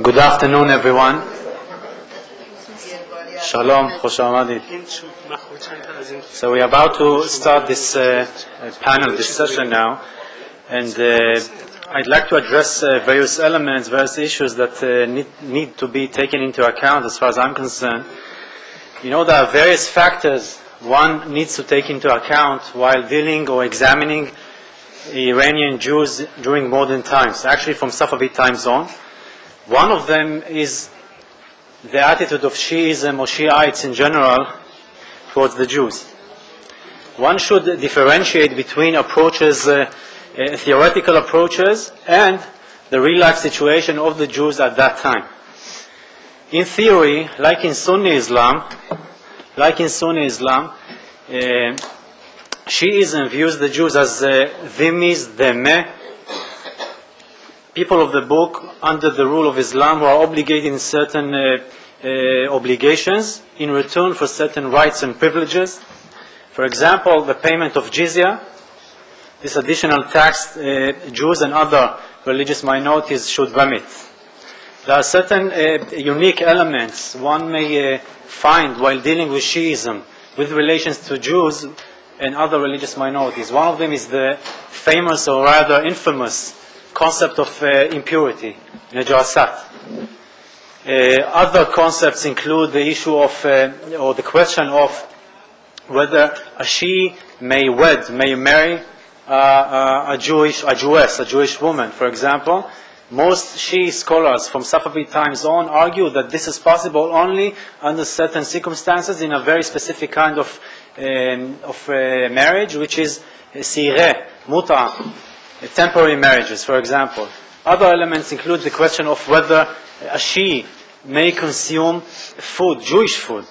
Good afternoon, everyone. Shalom, Chosh Hamadid. So we are about to start this panel, this session now, and I'd like to address various elements, various issues that need to be taken into account as far as I'm concerned. You know, there are various factors one needs to take into account while dealing or examining Iranian Jews during modern times, actually from Safavid time zone. One of them is the attitude of Shiism or Shiites in general towards the Jews. One should differentiate between approaches, theoretical approaches, and the real-life situation of the Jews at that time. In theory, like in Sunni Islam, Shiism views the Jews as dhimmis, dhemmeh, people of the book under the rule of Islam who are obligated in certain obligations in return for certain rights and privileges. For example, the payment of jizya, this additional tax Jews and other religious minorities should remit. There are certain unique elements one may find while dealing with Shiism with relations to Jews and other religious minorities. One of them is the famous or rather infamous concept of impurity, najasat. Other concepts include the issue of, or the question of whether a Shi may marry a Jewish woman, for example. Most Shi scholars from Safavid times on argue that this is possible only under certain circumstances in a very specific kind of marriage, which is sireh, mut'a, temporary marriages, for example. Other elements include the question of whether a Shi may consume food, Jewish food.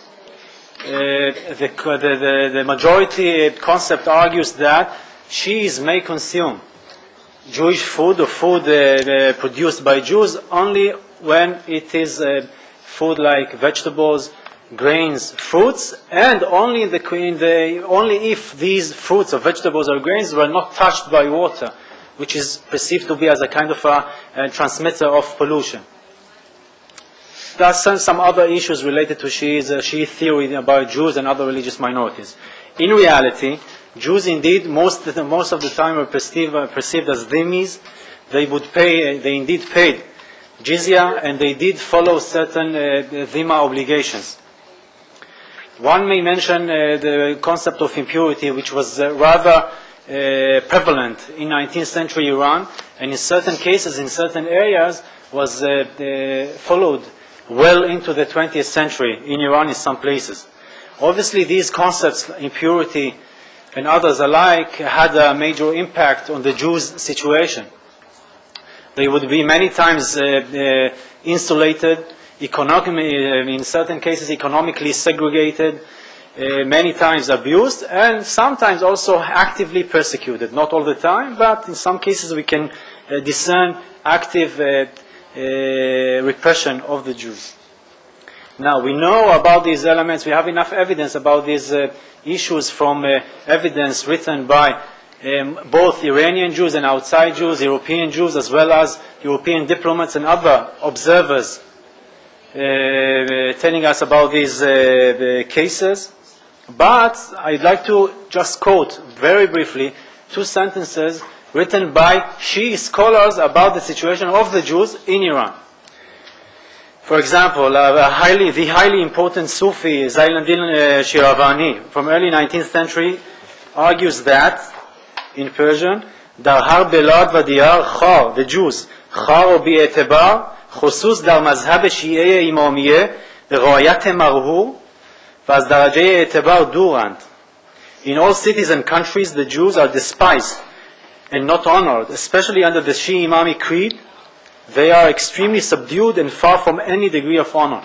The majority concept argues that Shiis may consume Jewish food or food produced by Jews only when it is food like vegetables, grains, fruits, and only if these fruits or vegetables or grains were not touched by water, which is perceived to be as a kind of a transmitter of pollution. There are some other issues related to Shi'i theory about Jews and other religious minorities. In reality, Jews indeed most of the time are perceived as dhimmis. They indeed paid jizya, and they did follow certain dhimma obligations. One may mention the concept of impurity, which was rather prevalent in 19th century Iran, and in certain cases, in certain areas, was followed well into the 20th century in Iran in some places. Obviously, these concepts, impurity and others alike, had a major impact on the Jews' situation. They would be many times insulated, in certain cases economically segregated, many times abused, and sometimes also actively persecuted. Not all the time, but in some cases we can discern active repression of the Jews. Now, we know about these elements, we have enough evidence about these issues from evidence written by both Iranian Jews and outside Jews, European Jews, as well as European diplomats and other observers telling us about these cases. But I'd like to just quote very briefly 2 sentences written by Shi'i scholars about the situation of the Jews in Iran. For example, the highly important Sufi Zeev Levine from early 19th century argues that, in Persian, Dar har belad va diyar khar, the Jews, khar o bi etebar, khusus dar mazhab shi'e imamiyeh, ghayat marhur, va az daraje etebar durand. In all cities and countries, the Jews are despised and not honored, especially under the Shi'i Imami creed. They are extremely subdued and far from any degree of honor.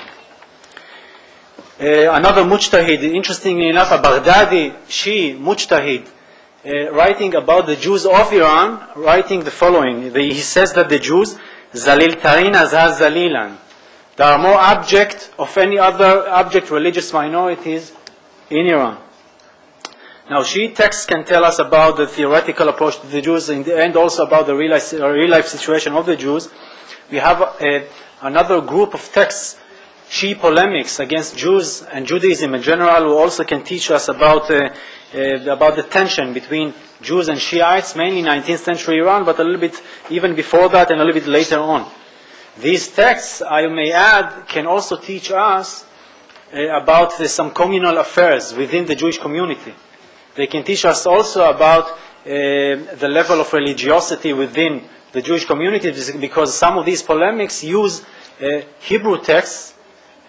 Another mujtahid, interestingly enough, a Baghdadi Shi'i mujtahid, writing about the Jews of Iran, writing the following. He says that the Jews, zalil tarin azaz zalilan, they are more abject of any other abject religious minorities in Iran. Now, Shi'i texts can tell us about the theoretical approach to the Jews and also about the real life situation of the Jews. We have another group of texts, Shi'i polemics against Jews and Judaism in general, who also can teach us about the tension between Jews and Shiites, mainly 19th century Iran, but a little bit even before that and a little bit later on. These texts, I may add, can also teach us about some communal affairs within the Jewish community. They can teach us also about the level of religiosity within the Jewish community, because some of these polemics use Hebrew texts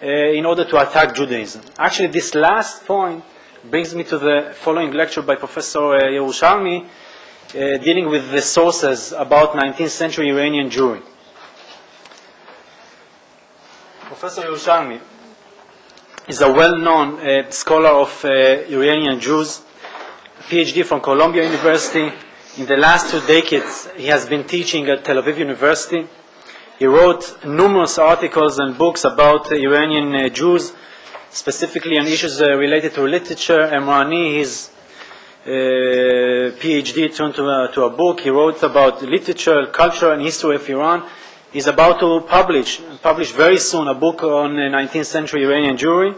in order to attack Judaism. Actually, this last point brings me to the following lecture by Professor Yeroushalmi, dealing with the sources about 19th century Iranian Jewry. Professor Yeroushalmi is a well-known scholar of Iranian Jews, PhD from Columbia University. In the last 2 decades, he has been teaching at Tel Aviv University. He wrote numerous articles and books about Iranian Jews, specifically on issues related to literature. Emrani, his PhD turned to a book. He wrote about literature, culture, and history of Iran. He's about to publish very soon a book on 19th century Iranian Jewry.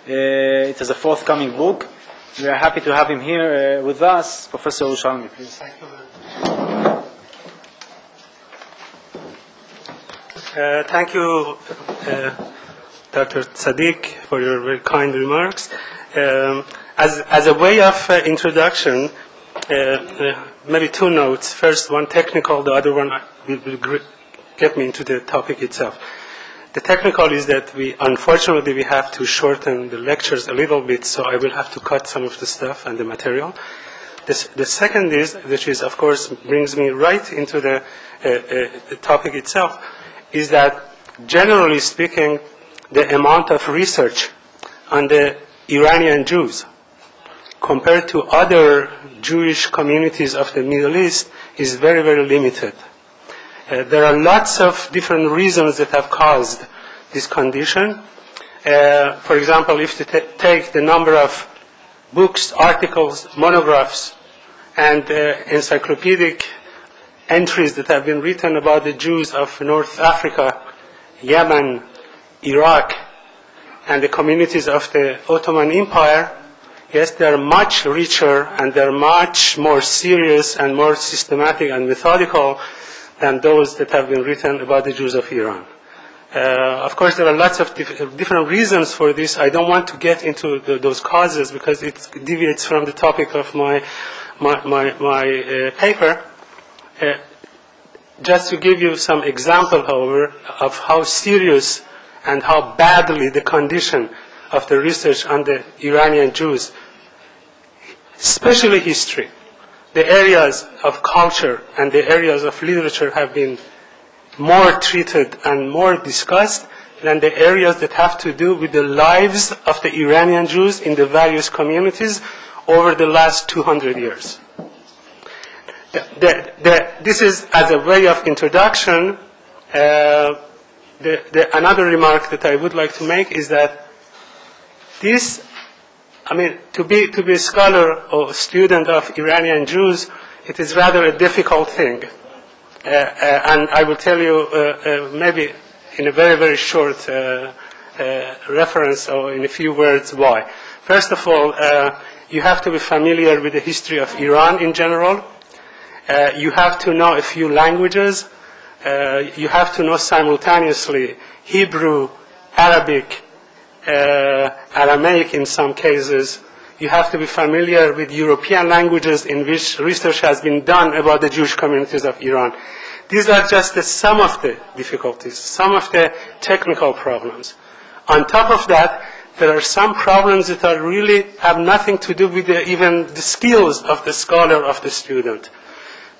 It is a forthcoming book. We are happy to have him here with us. Professor Yeroushalmi, please. Thank you. Thank you, Dr. Tsadik, for your very kind remarks. As a way of introduction, maybe 2 notes. First, one technical, the other one will get me into the topic itself. The technical is that unfortunately, we have to shorten the lectures a little bit, so I will have to cut some of the stuff and the material. The second is, which is, of course, brings me right into the topic itself, is that generally speaking, the amount of research on the Iranian Jews compared to other Jewish communities of the Middle East is very, very limited. There are lots of different reasons that have caused this condition. For example, if you take the number of books, articles, monographs, and encyclopedic entries that have been written about the Jews of North Africa, Yemen, Iraq, and the communities of the Ottoman Empire, yes, they are much richer and they are much more serious and more systematic and methodical than those that have been written about the Jews of Iran. Of course, there are lots of different reasons for this. I don't want to get into those causes because it deviates from the topic of my paper. Just to give you some example, however, of how serious and how badly the condition of the research on the Iranian Jews, especially history, the areas of culture and the areas of literature have been more treated and more discussed than the areas that have to do with the lives of the Iranian Jews in the various communities over the last 200 years. This is as a way of introduction. Another remark that I would like to make is that this, to be a scholar or student of Iranian Jews, it is rather a difficult thing. And I will tell you maybe in a very, very short reference or in a few words why. First of all, you have to be familiar with the history of Iran in general. You have to know a few languages. You have to know simultaneously Hebrew, Arabic, Aramaic in some cases. You have to be familiar with European languages in which research has been done about the Jewish communities of Iran. These are just some of the difficulties, some of the technical problems. On top of that, there are some problems that are really have nothing to do with even the skills of the scholar, of the student.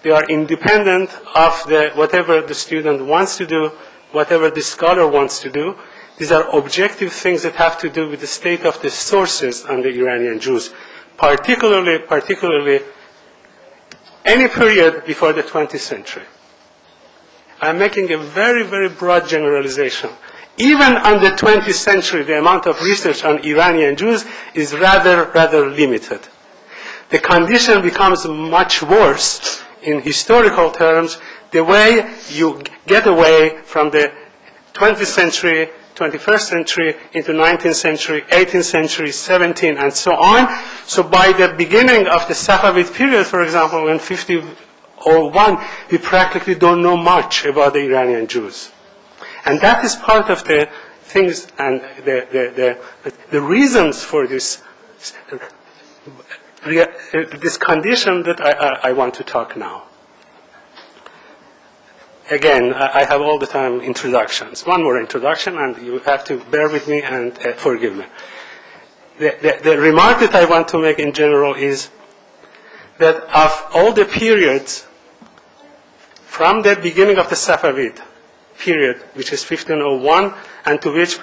They are independent of whatever the student wants to do, whatever the scholar wants to do. These are objective things that have to do with the state of the sources on the Iranian Jews, particularly any period before the 20th century. I'm making a very, very broad generalization. Even on the 20th century, the amount of research on Iranian Jews is rather limited. The condition becomes much worse in historical terms the way you get away from the 20th century, 21st century, into 19th century, 18th century, 17th, and so on. So by the beginning of the Safavid period, for example, in 1501, we practically don't know much about the Iranian Jews. And that is part of the things and the reasons for this condition that I want to talk now. Again, I have all the time introductions. One more introduction, and you have to bear with me and forgive me. The remark that I want to make in general is that of all the periods from the beginning of the Safavid period, which is 1501, and to which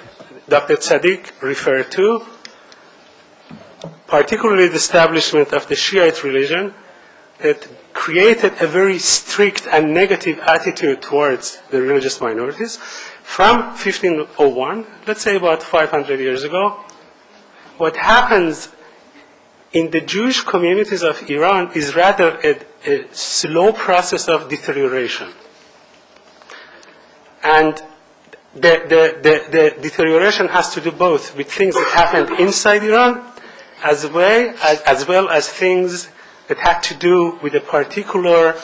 Dr. Tsadik referred to, particularly the establishment of the Shiite religion, that created a very strict and negative attitude towards the religious minorities. From 1501, let's say about 500 years ago, what happens in the Jewish communities of Iran is rather a slow process of deterioration. And the deterioration has to do both with things that happened inside Iran as well as things that had to do with the particular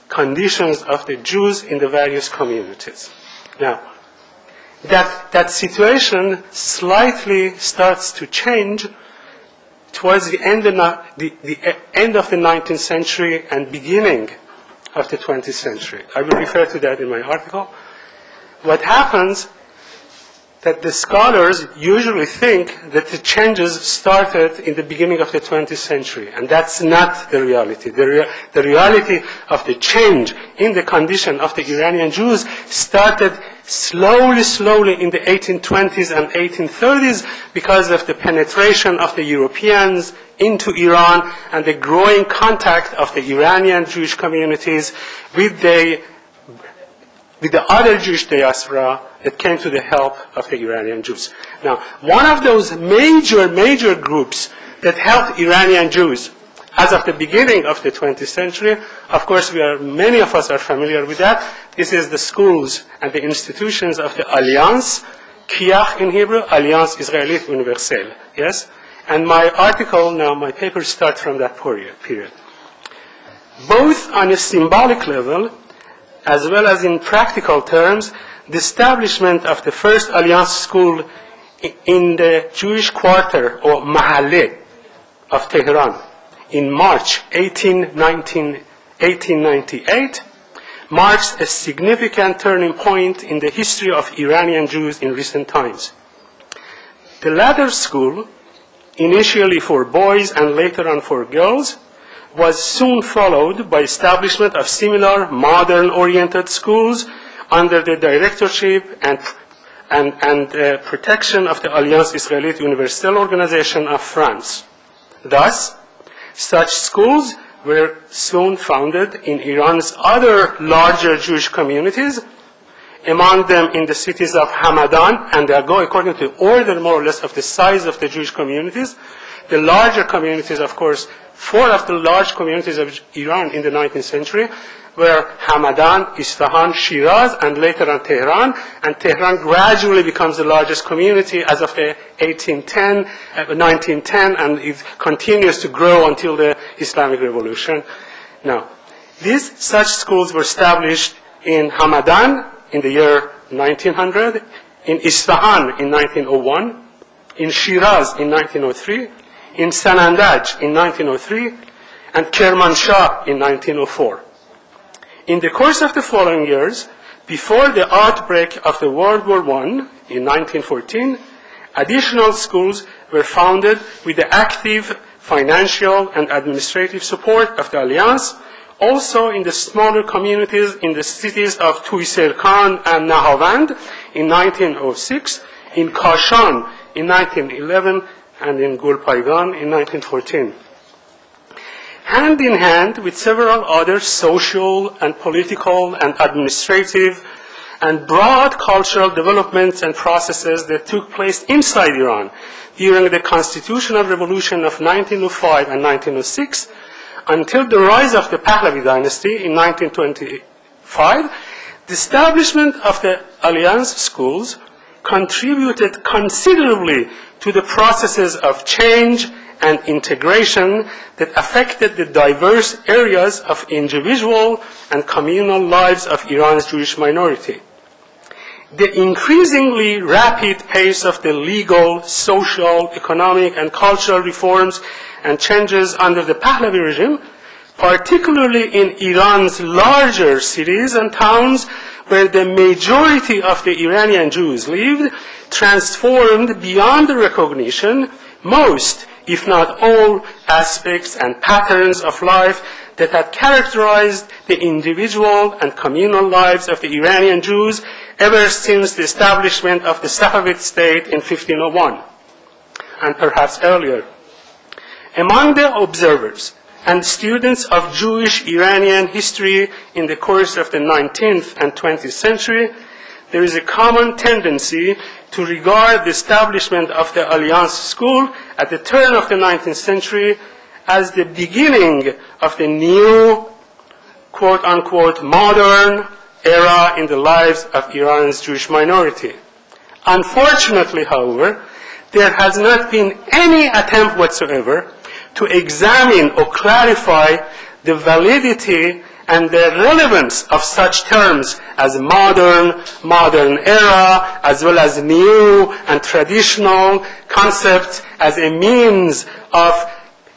conditions of the Jews in the various communities. Now, that situation slightly starts to change towards the end of the 19th century and beginning of the 20th century. I will refer to that in my article. What happens that the scholars usually think that the changes started in the beginning of the 20th century, and that's not the reality. The reality of the change in the condition of the Iranian Jews started slowly in the 1820s and 1830s because of the penetration of the Europeans into Iran and the growing contact of the Iranian Jewish communities with the other Jewish diaspora that came to the help of the Iranian Jews. Now, one of those major groups that helped Iranian Jews as of the beginning of the 20th century, of course, many of us are familiar with that. This is the schools and the institutions of the Alliance, Kiach in Hebrew, Alliance Israélite Universelle, yes? And my article now, my paper starts from that period. Both on a symbolic level, as well as in practical terms, the establishment of the first Alliance school in the Jewish quarter or Mahalleh of Tehran in March 1898 marks a significant turning point in the history of Iranian Jews in recent times. The latter school, initially for boys and later on for girls, was soon followed by establishment of similar modern-oriented schools under the directorship and protection of the Alliance Israélite Universelle organization of France. Thus, such schools were soon founded in Iran's other larger Jewish communities, among them in the cities of Hamadan, and they go according to order more or less of the size of the Jewish communities. The larger communities, of course, four of the large communities of Iran in the 19th century were Hamadan, Isfahan, Shiraz, and later on Tehran. And Tehran gradually becomes the largest community as of the 1910, and it continues to grow until the Islamic Revolution. Now, such schools were established in Hamadan in the year 1900, in Isfahan in 1901, in Shiraz in 1903, in Sanandaj in 1903, and Kermanshah in 1904. In the course of the following years, before the outbreak of the World War I in 1914, additional schools were founded with the active financial and administrative support of the Alliance, also in the smaller communities in the cities of Tuiserkan and Nahavand in 1906, in Kashan in 1911, and in Gulpaygan in 1914. Hand in hand with several other social and political and administrative and broad cultural developments and processes that took place inside Iran during the constitutional revolution of 1905 and 1906 until the rise of the Pahlavi dynasty in 1925, The establishment of the Alliance schools contributed considerably to the processes of change and integration that affected the diverse areas of individual and communal lives of Iran's Jewish minority. The increasingly rapid pace of the legal, social, economic, and cultural reforms and changes under the Pahlavi regime, particularly in Iran's larger cities and towns where the majority of the Iranian Jews lived, transformed beyond recognition most, if not all, aspects and patterns of life that had characterized the individual and communal lives of the Iranian Jews ever since the establishment of the Safavid state in 1501, and perhaps earlier. Among the observers and students of Jewish Iranian history in the course of the 19th and 20th century, there is a common tendency to regard the establishment of the Alliance school at the turn of the 19th century as the beginning of the new, quote-unquote, modern era in the lives of Iran's Jewish minority. Unfortunately, however, there has not been any attempt whatsoever to examine or clarify the validity and the relevance of such terms as modern era, as well as new and traditional concepts as a means of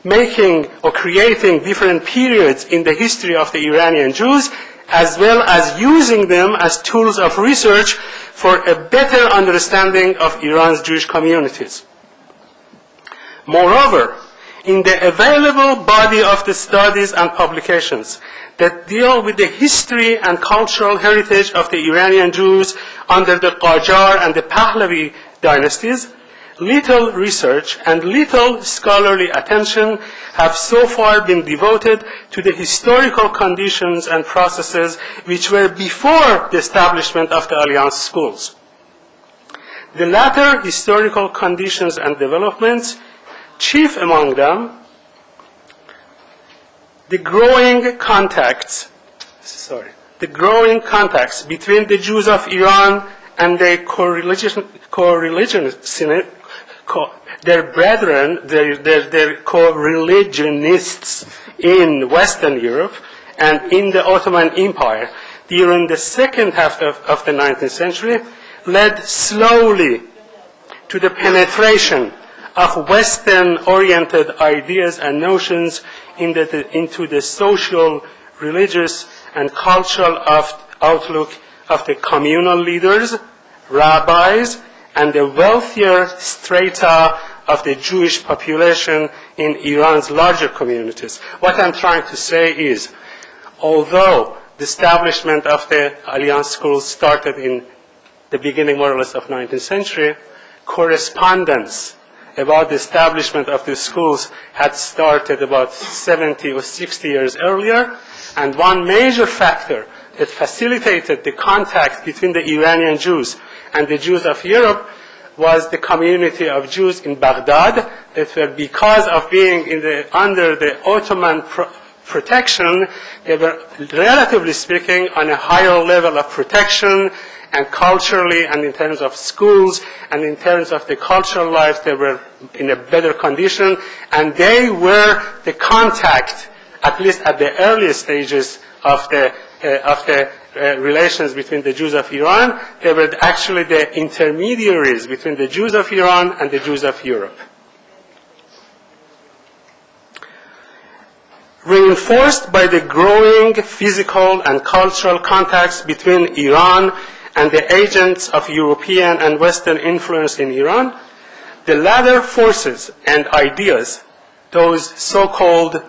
making or creating different periods in the history of the Iranian Jews, as well as using them as tools of research for a better understanding of Iran's Jewish communities. Moreover, in the available body of the studies and publications that deal with the history and cultural heritage of the Iranian Jews under the Qajar and the Pahlavi dynasties, little research and little scholarly attention have so far been devoted to the historical conditions and processes which were before the establishment of the Alliance schools. The latter historical conditions and developments, chief among them, the growing contacts between the Jews of Iran and their co-religionists in Western Europe and in the Ottoman Empire during the second half of the 19th century led slowly to the penetration of Western-oriented ideas and notions into the social, religious, and cultural outlook of the communal leaders, rabbis, and the wealthier strata of the Jewish population in Iran's larger communities. What I'm trying to say is, although the establishment of the Alliance schools started in the beginning, more or less, of 19th century, correspondence about the establishment of the schools had started about 70 or 60 years earlier, and one major factor that facilitated the contact between the Iranian Jews and the Jews of Europe was the community of Jews in Baghdad that were, because of being under the Ottoman protection, they were, relatively speaking, on a higher level of protection, and culturally and in terms of schools and in terms of the cultural life, they were in a better condition, and they were the contact, at least at the early stages of the relations between the Jews of Iran. They were actually the intermediaries between the Jews of Iran and the Jews of Europe. Reinforced by the growing physical and cultural contacts between Iran and the agents of European and Western influence in Iran, the latter forces and ideas, those so-called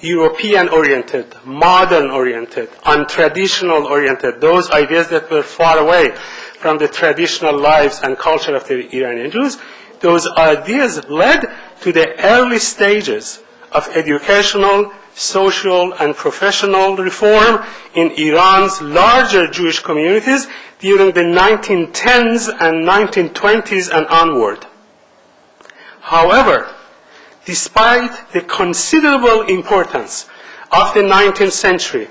European-oriented, modern-oriented, untraditional-oriented, those ideas that were far away from the traditional lives and culture of the Iranian Jews, those ideas led to the early stages of educational, social, and professional reform in Iran's larger Jewish communities during the 1910s and 1920s and onward. However, despite the considerable importance of the 19th century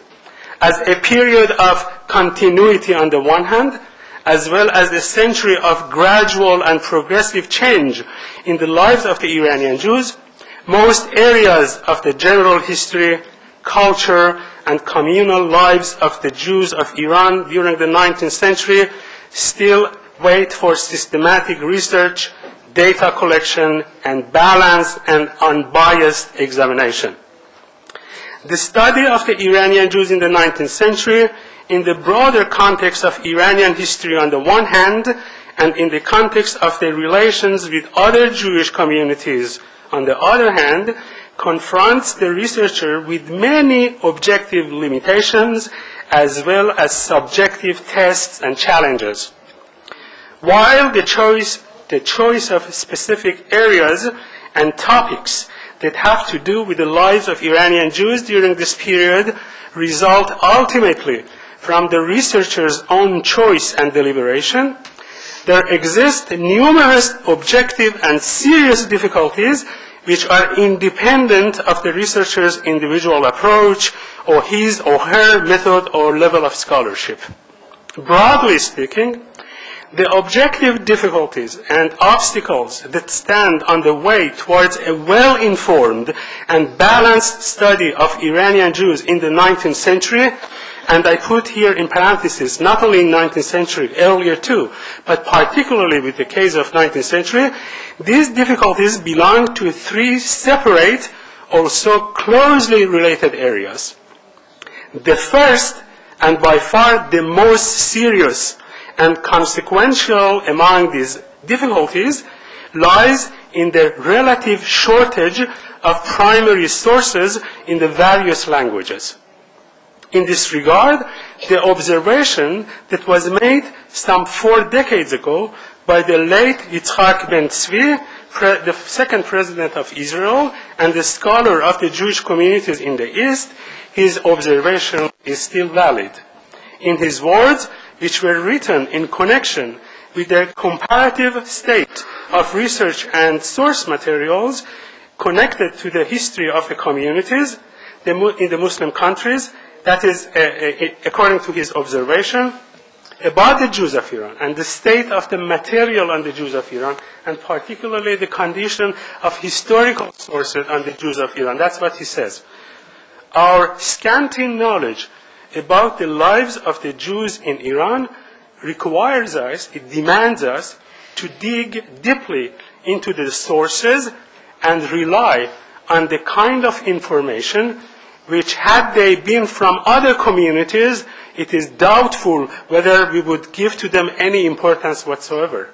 as a period of continuity on the one hand, as well as a century of gradual and progressive change in the lives of the Iranian Jews, most areas of the general history, culture, and communal lives of the Jews of Iran during the 19th century still wait for systematic research, data collection, and balanced and unbiased examination. The study of the Iranian Jews in the 19th century in the broader context of Iranian history on the one hand, and in the context of their relations with other Jewish communities on the other hand, confronts the researcher with many objective limitations as well as subjective tests and challenges. While the choice of specific areas and topics that have to do with the lives of Iranian Jews during this period result ultimately from the researcher's own choice and deliberation, there exist numerous objective and serious difficulties which are independent of the researcher's individual approach or his or her method or level of scholarship. Broadly speaking, the objective difficulties and obstacles that stand on the way towards a well-informed and balanced study of Iranian Jews in the 19th century, and I put here in parentheses, not only in 19th century, earlier too, but particularly with the case of 19th century, these difficulties belong to three separate, also closely related areas. The first, and by far the most serious and consequential among these difficulties, lies in the relative shortage of primary sources in the various languages. In this regard, the observation that was made some 4 decades ago by the late Yitzhak Ben Tzvi, the second president of Israel and the scholar of the Jewish communities in the East, his observation is still valid. In his words, which were written in connection with the comparative state of research and source materials connected to the history of the communities in the Muslim countries, that is, according to his observation, about the Jews of Iran and the state of the material on the Jews of Iran, and particularly the condition of historical sources on the Jews of Iran. That's what he says. Our scanty knowledge about the lives of the Jews in Iran requires us, it demands us, to dig deeply into the sources and rely on the kind of information which, had they been from other communities, it is doubtful whether we would give to them any importance whatsoever.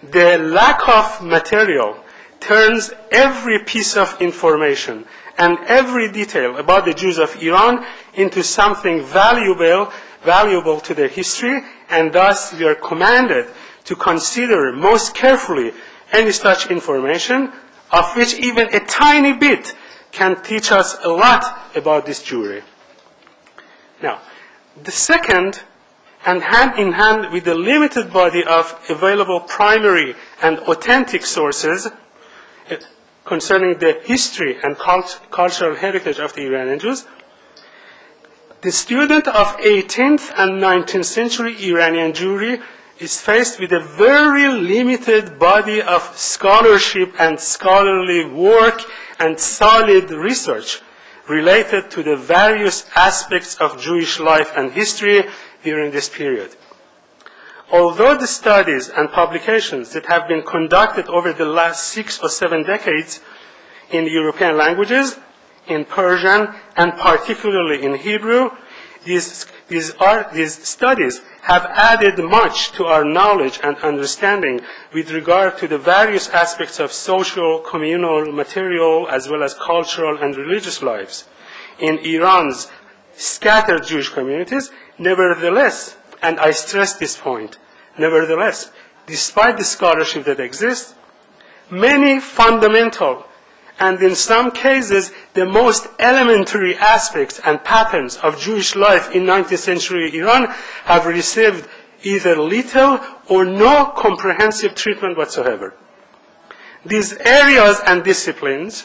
The lack of material turns every piece of information and every detail about the Jews of Iran into something valuable to their history, and thus we are commanded to consider most carefully any such information, of which even a tiny bit can teach us a lot about this Jewry. Now, the second, and hand in hand with the limited body of available primary and authentic sources concerning the history and cultural heritage of the Iranian Jews, the student of 18th and 19th century Iranian Jewry is faced with a very limited body of scholarship and scholarly work and solid research related to the various aspects of Jewish life and history during this period. Although the studies and publications that have been conducted over the last 6 or 7 decades in European languages, in Persian, and particularly in Hebrew, these studies have added much to our knowledge and understanding with regard to the various aspects of social, communal, material, as well as cultural and religious lives in Iran's scattered Jewish communities. Nevertheless, and I stress this point, nevertheless, despite the scholarship that exists, many fundamental and in some cases the most elementary aspects and patterns of Jewish life in 19th century Iran have received either little or no comprehensive treatment whatsoever. These areas and disciplines,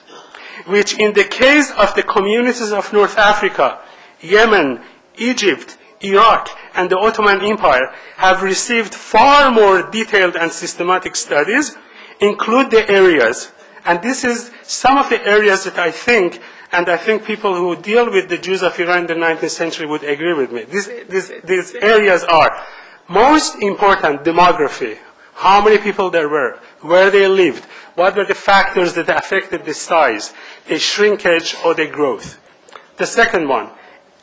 which in the case of the communities of North Africa Yemen, Egypt, Iraq, and the Ottoman Empire have received far more detailed and systematic studies, include the areas. And this is some of the areas that I think, and I think people who deal with the Jews of Iran in the 19th century would agree with me. These areas are most important: demography, how many people there were, where they lived, what were the factors that affected the size, the shrinkage, or the growth. The second one,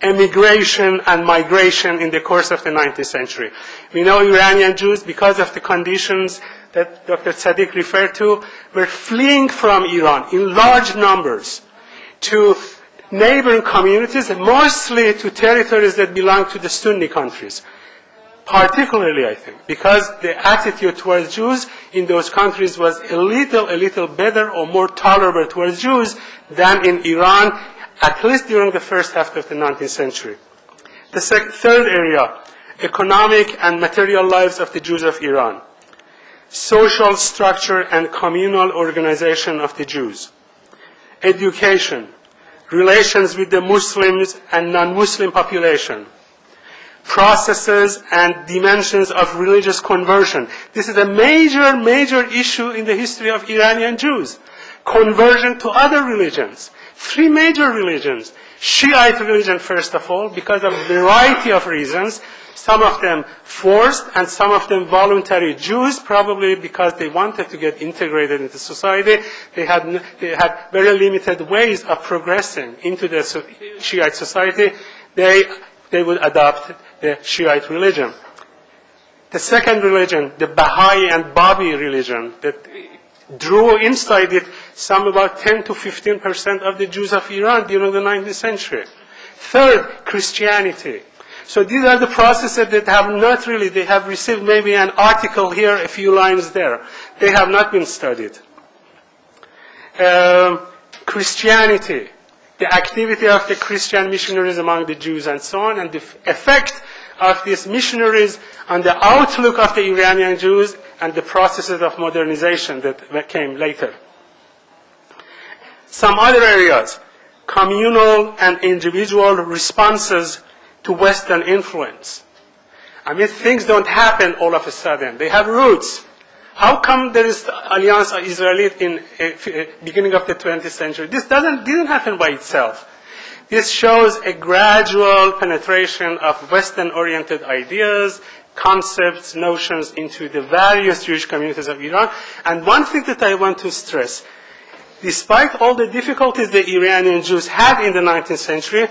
emigration and migration in the course of the 19th century. We know Iranian Jews, because of the conditions that Dr. Tsadik referred to, were fleeing from Iran in large numbers to neighboring communities, mostly to territories that belong to the Sunni countries. Particularly, I think, because the attitude towards Jews in those countries was a little better or more tolerable towards Jews than in Iran, at least during the first half of the 19th century. The third area, economic and material lives of the Jews of Iran. Social structure and communal organization of the Jews. Education, relations with the Muslims and non-Muslim population. Processes and dimensions of religious conversion. This is a major issue in the history of Iranian Jews. Conversion to other religions. 3 major religions. Shiite religion, first of all, because of a variety of reasons. Some of them forced and some of them voluntary. Jews, probably because they wanted to get integrated into society, they had very limited ways of progressing into the Shiite society. They would adopt the Shiite religion. The second religion, the Baha'i and Babi religion, that drew inside it some about 10 to 15% of the Jews of Iran during the 19th century. Third, Christianity. So these are the processes that have not really, they have received maybe an article here, a few lines there. They have not been studied. Christianity, the activity of the Christian missionaries among the Jews and so on, and the effect of these missionaries on the outlook of the Iranian Jews and the processes of modernization that came later. Some other areas, communal and individual responses to Western influence. I mean, things don't happen all of a sudden. They have roots. How come there is Alliance Israelite in beginning of the 20th century? This didn't happen by itself. This shows a gradual penetration of Western-oriented ideas, concepts, notions into the various Jewish communities of Iran. And one thing that I want to stress, despite all the difficulties the Iranian Jews had in the 19th century,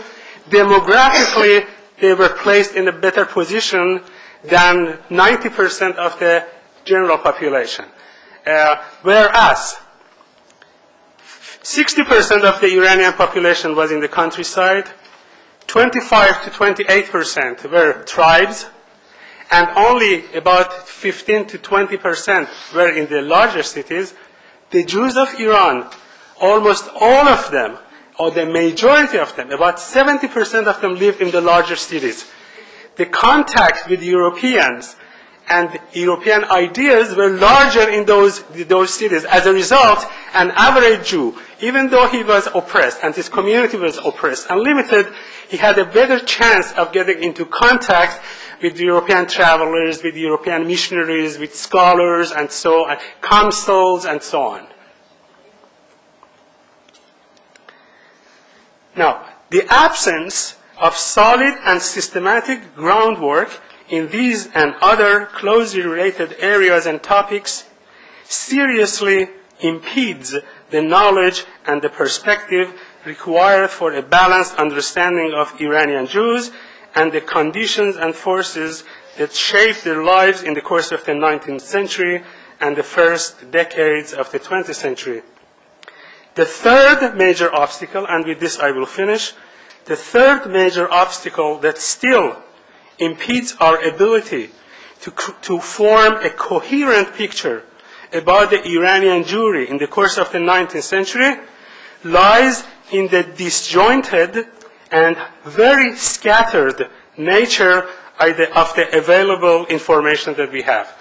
demographically, they were placed in a better position than 90% of the general population. Whereas 60% of the Iranian population was in the countryside, 25 to 28% were tribes, and only about 15 to 20% were in the larger cities. The Jews of Iran, almost all of them, or the majority of them, about 70% of them lived in the larger cities. The contact with Europeans and European ideas were larger in those cities. As a result, an average Jew, even though he was oppressed and his community was oppressed and limited, he had a better chance of getting into contact with European travelers, with European missionaries, with scholars and so on, consuls and so on. Now, the absence of solid and systematic groundwork in these and other closely related areas and topics seriously impedes the knowledge and the perspective required for a balanced understanding of Iranian Jews and the conditions and forces that shaped their lives in the course of the 19th century and the first decades of the 20th century. The third major obstacle, and with this I will finish, the third major obstacle that still impedes our ability to form a coherent picture about the Iranian Jewry in the course of the 19th century lies in the disjointed and very scattered nature of the available information that we have.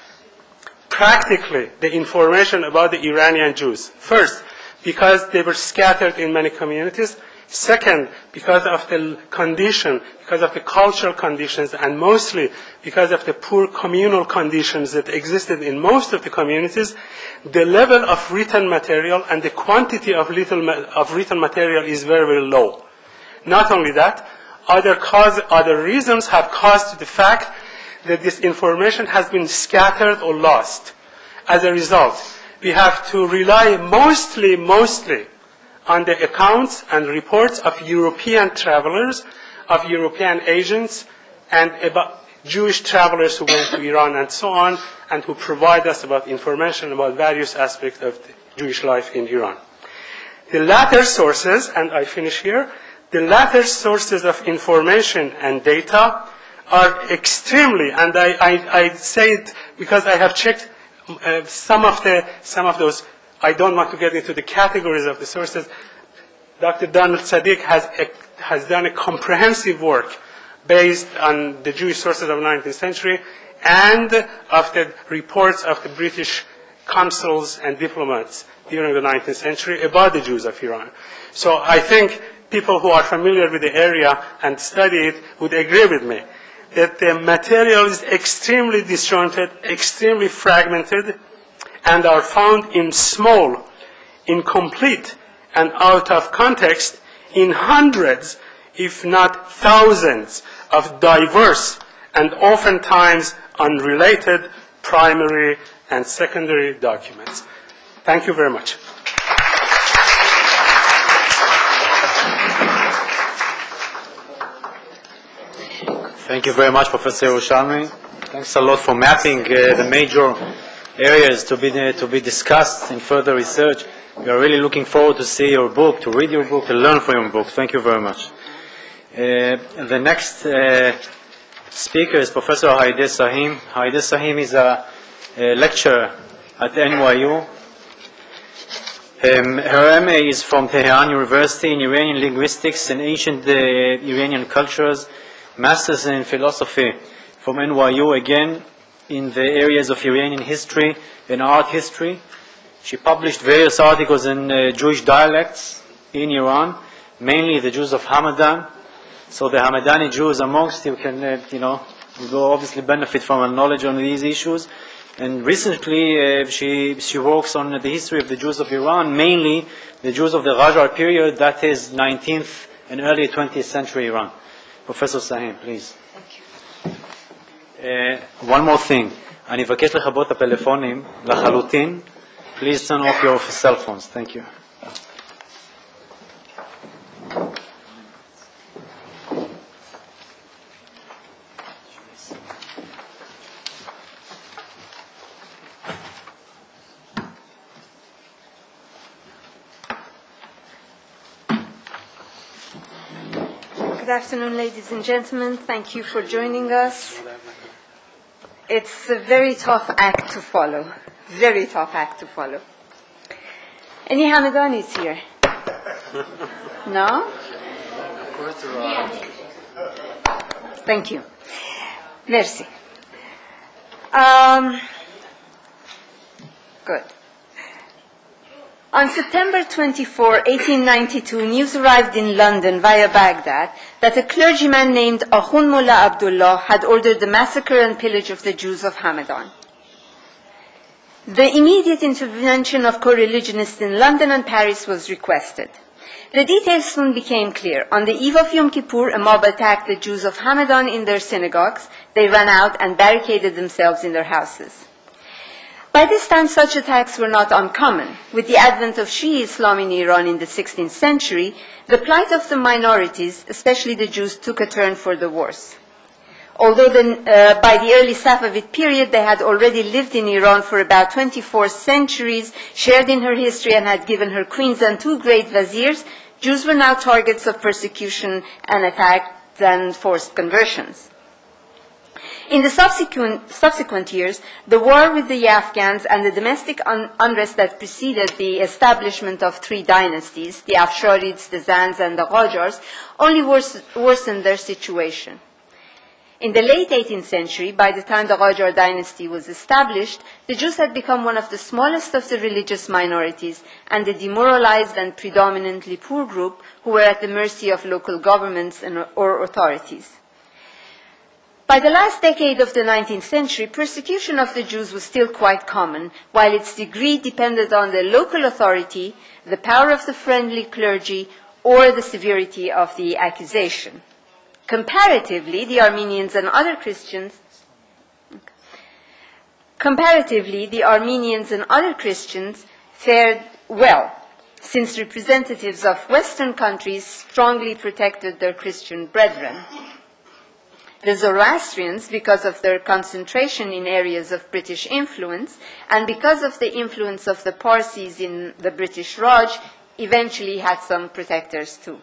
Practically, the information about the Iranian Jews. First, because they were scattered in many communities. Second, because of the condition, because of the cultural conditions, and mostly because of the poor communal conditions that existed in most of the communities, the level of written material and the quantity of written material is very, very low. Not only that, other reasons have caused the fact that this information has been scattered or lost. As a result, we have to rely mostly on the accounts and reports of European travelers, of European agents, and about Jewish travelers who went to Iran and so on, and who provide us about information about various aspects of the Jewish life in Iran. The latter sources, and I finish here, the latter sources of information and data are extremely, and I say it because I have checked some of those. I don't want to get into the categories of the sources. Dr. Donald Tsadik has done a comprehensive work based on the Jewish sources of the 19th century and of the reports of the British consuls and diplomats during the 19th century about the Jews of Iran. So I think people who are familiar with the area and study it would agree with me that the material is extremely disjointed, extremely fragmented, and are found in small, incomplete, and out of context in hundreds, if not thousands, of diverse and oftentimes unrelated primary and secondary documents. Thank you very much. Thank you very much, Professor Yeroushalmi. Thanks a lot for mapping the major areas to be discussed in further research. We are really looking forward to see your book, to read your book, to learn from your book. Thank you very much. The next speaker is Professor Haideh Sahim. Haideh Sahim is a lecturer at NYU. Her MA is from Tehran University in Iranian linguistics and ancient Iranian cultures. Masters in philosophy from NYU, again in the areas of Iranian history and art history. She published various articles in Jewish dialects in Iran, mainly the Jews of Hamadan. So the Hamadani Jews amongst you can, will obviously benefit from her knowledge on these issues. And recently, she works on the history of the Jews of Iran, mainly the Jews of the Qajar period, that is 19th and early 20th century Iran. Professor Sahim, please. Thank you. One more thing. אני מבקש לכבות את הפלאפונים לחלוטין. Please turn off your cell phones. Thank you. Good afternoon, ladies and gentlemen. Thank you for joining us. It's a very tough act to follow. Very tough act to follow. Any Hamadanis here? No? Thank you. Merci. Good. On September 24, 1892, news arrived in London via Baghdad that a clergyman named Akhund Mullah Abdullah had ordered the massacre and pillage of the Jews of Hamadan. The immediate intervention of co-religionists in London and Paris was requested. The details soon became clear. On the eve of Yom Kippur, a mob attacked the Jews of Hamadan in their synagogues. They ran out and barricaded themselves in their houses. By this time, such attacks were not uncommon. With the advent of Shia Islam in Iran in the 16th century, the plight of the minorities, especially the Jews, took a turn for the worse. Although by the early Safavid period, they had already lived in Iran for about 24 centuries, shared in her history, and had given her queens and two great viziers, Jews were now targets of persecution and attacks and forced conversions. In the subsequent years, the war with the Afghans and the domestic unrest that preceded the establishment of three dynasties, the Afsharids, the Zands, and the Qajars, only worsened their situation. In the late 18th century, by the time the Qajar dynasty was established, the Jews had become one of the smallest of the religious minorities and a demoralized and predominantly poor group who were at the mercy of local governments or authorities. By the last decade of the 19th century, persecution of the Jews was still quite common, while its degree depended on the local authority, the power of the friendly clergy, or the severity of the accusation. Comparatively, the Armenians and other Christians fared well, since representatives of Western countries strongly protected their Christian brethren. The Zoroastrians, because of their concentration in areas of British influence, and because of the influence of the Parsis in the British Raj, eventually had some protectors too.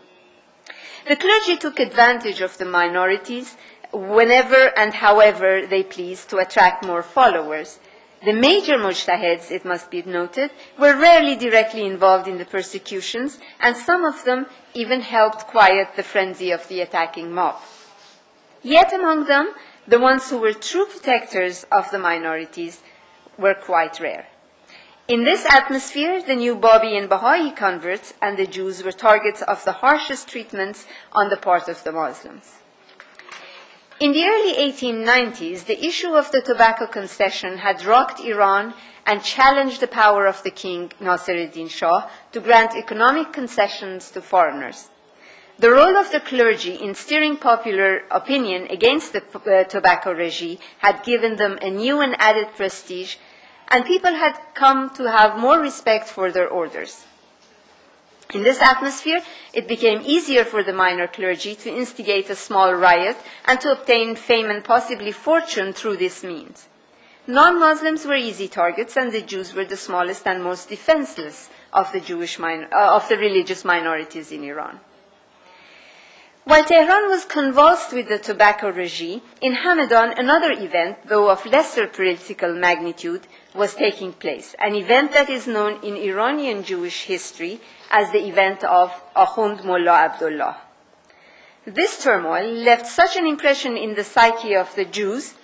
The clergy took advantage of the minorities whenever and however they pleased to attract more followers. The major mujtahids, it must be noted, were rarely directly involved in the persecutions, and some of them even helped quiet the frenzy of the attacking mob. Yet among them, the ones who were true protectors of the minorities were quite rare. In this atmosphere, the new Babi and Baha'i converts and the Jews were targets of the harshest treatments on the part of the Muslims. In the early 1890s, the issue of the tobacco concession had rocked Iran and challenged the power of the king, Nasir-ed-Din Shah, to grant economic concessions to foreigners. The role of the clergy in steering popular opinion against the tobacco regime had given them a new and added prestige, and people had come to have more respect for their orders. In this atmosphere, it became easier for the minor clergy to instigate a small riot and to obtain fame and possibly fortune through this means. Non-Muslims were easy targets, and the Jews were the smallest and most defenseless of the religious minorities in Iran. While Tehran was convulsed with the tobacco regime, in Hamadan another event, though of lesser political magnitude, was taking place, an event that is known in Iranian Jewish history as the event of Ahund Mullah Abdullah. This turmoil left such an impression in the psyche of the Jews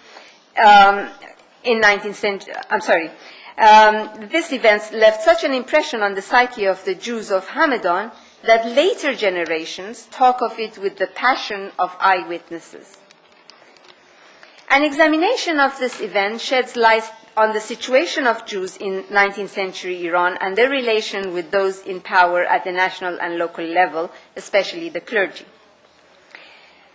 this event left such an impression on the psyche of the Jews of Hamadan that later generations talk of it with the passion of eyewitnesses. An examination of this event sheds light on the situation of Jews in 19th century Iran and their relation with those in power at the national and local level, especially the clergy.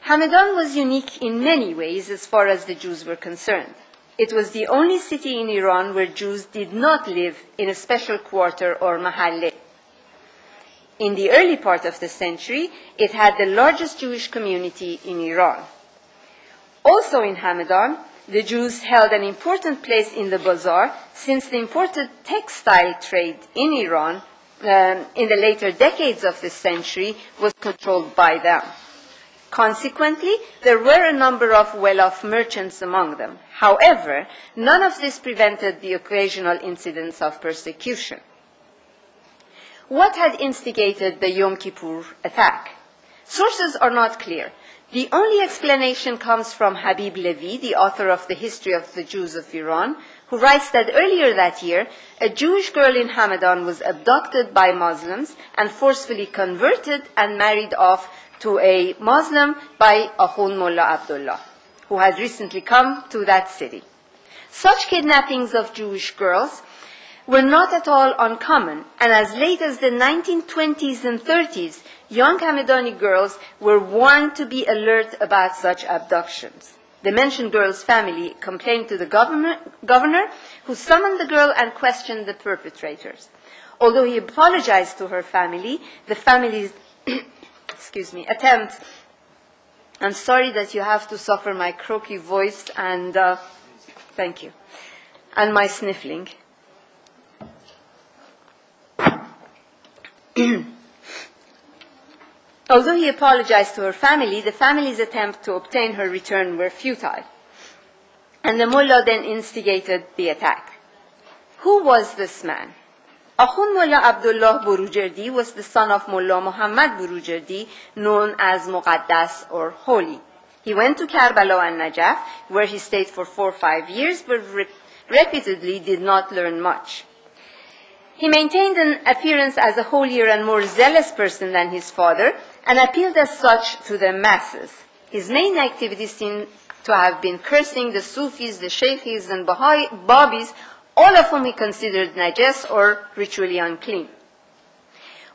Hamadan was unique in many ways as far as the Jews were concerned. It was the only city in Iran where Jews did not live in a special quarter or mahalle. In the early part of the century, it had the largest Jewish community in Iran. Also in Hamadan, the Jews held an important place in the bazaar, since the imported textile trade in Iran in the later decades of this century was controlled by them. Consequently, there were a number of well-off merchants among them. However, none of this prevented the occasional incidents of persecution. What had instigated the Yom Kippur attack? Sources are not clear. The only explanation comes from Habib Levi, the author of The History of the Jews of Iran, who writes that earlier that year, a Jewish girl in Hamadan was abducted by Muslims and forcefully converted and married off to a Muslim by Ahund Mullah Abdullah, who had recently come to that city. Such kidnappings of Jewish girls were not at all uncommon, and as late as the 1920s and 30s, young Hamadani girls were warned to be alert about such abductions. The mentioned girl's family complained to the governor, who summoned the girl and questioned the perpetrators. Although he apologized to her family, the family's attempt, I'm sorry that you have to suffer my croaky voice and thank you, and my sniffling. Although he apologized to her family, the family's attempt to obtain her return were futile, and the mullah then instigated the attack. Who was this man? Ahund Mullah Abdullah Burujerdi was the son of Mullah Muhammad Burujerdi, known as Muqaddas or Holy. He went to Karbala and Najaf, where he stayed for 4 or 5 years, but repeatedly did not learn much. He maintained an appearance as a holier and more zealous person than his father, and appealed as such to the masses. His main activities seem to have been cursing the Sufis, the Sheikhis, and Babis, all of whom he considered najas or ritually unclean.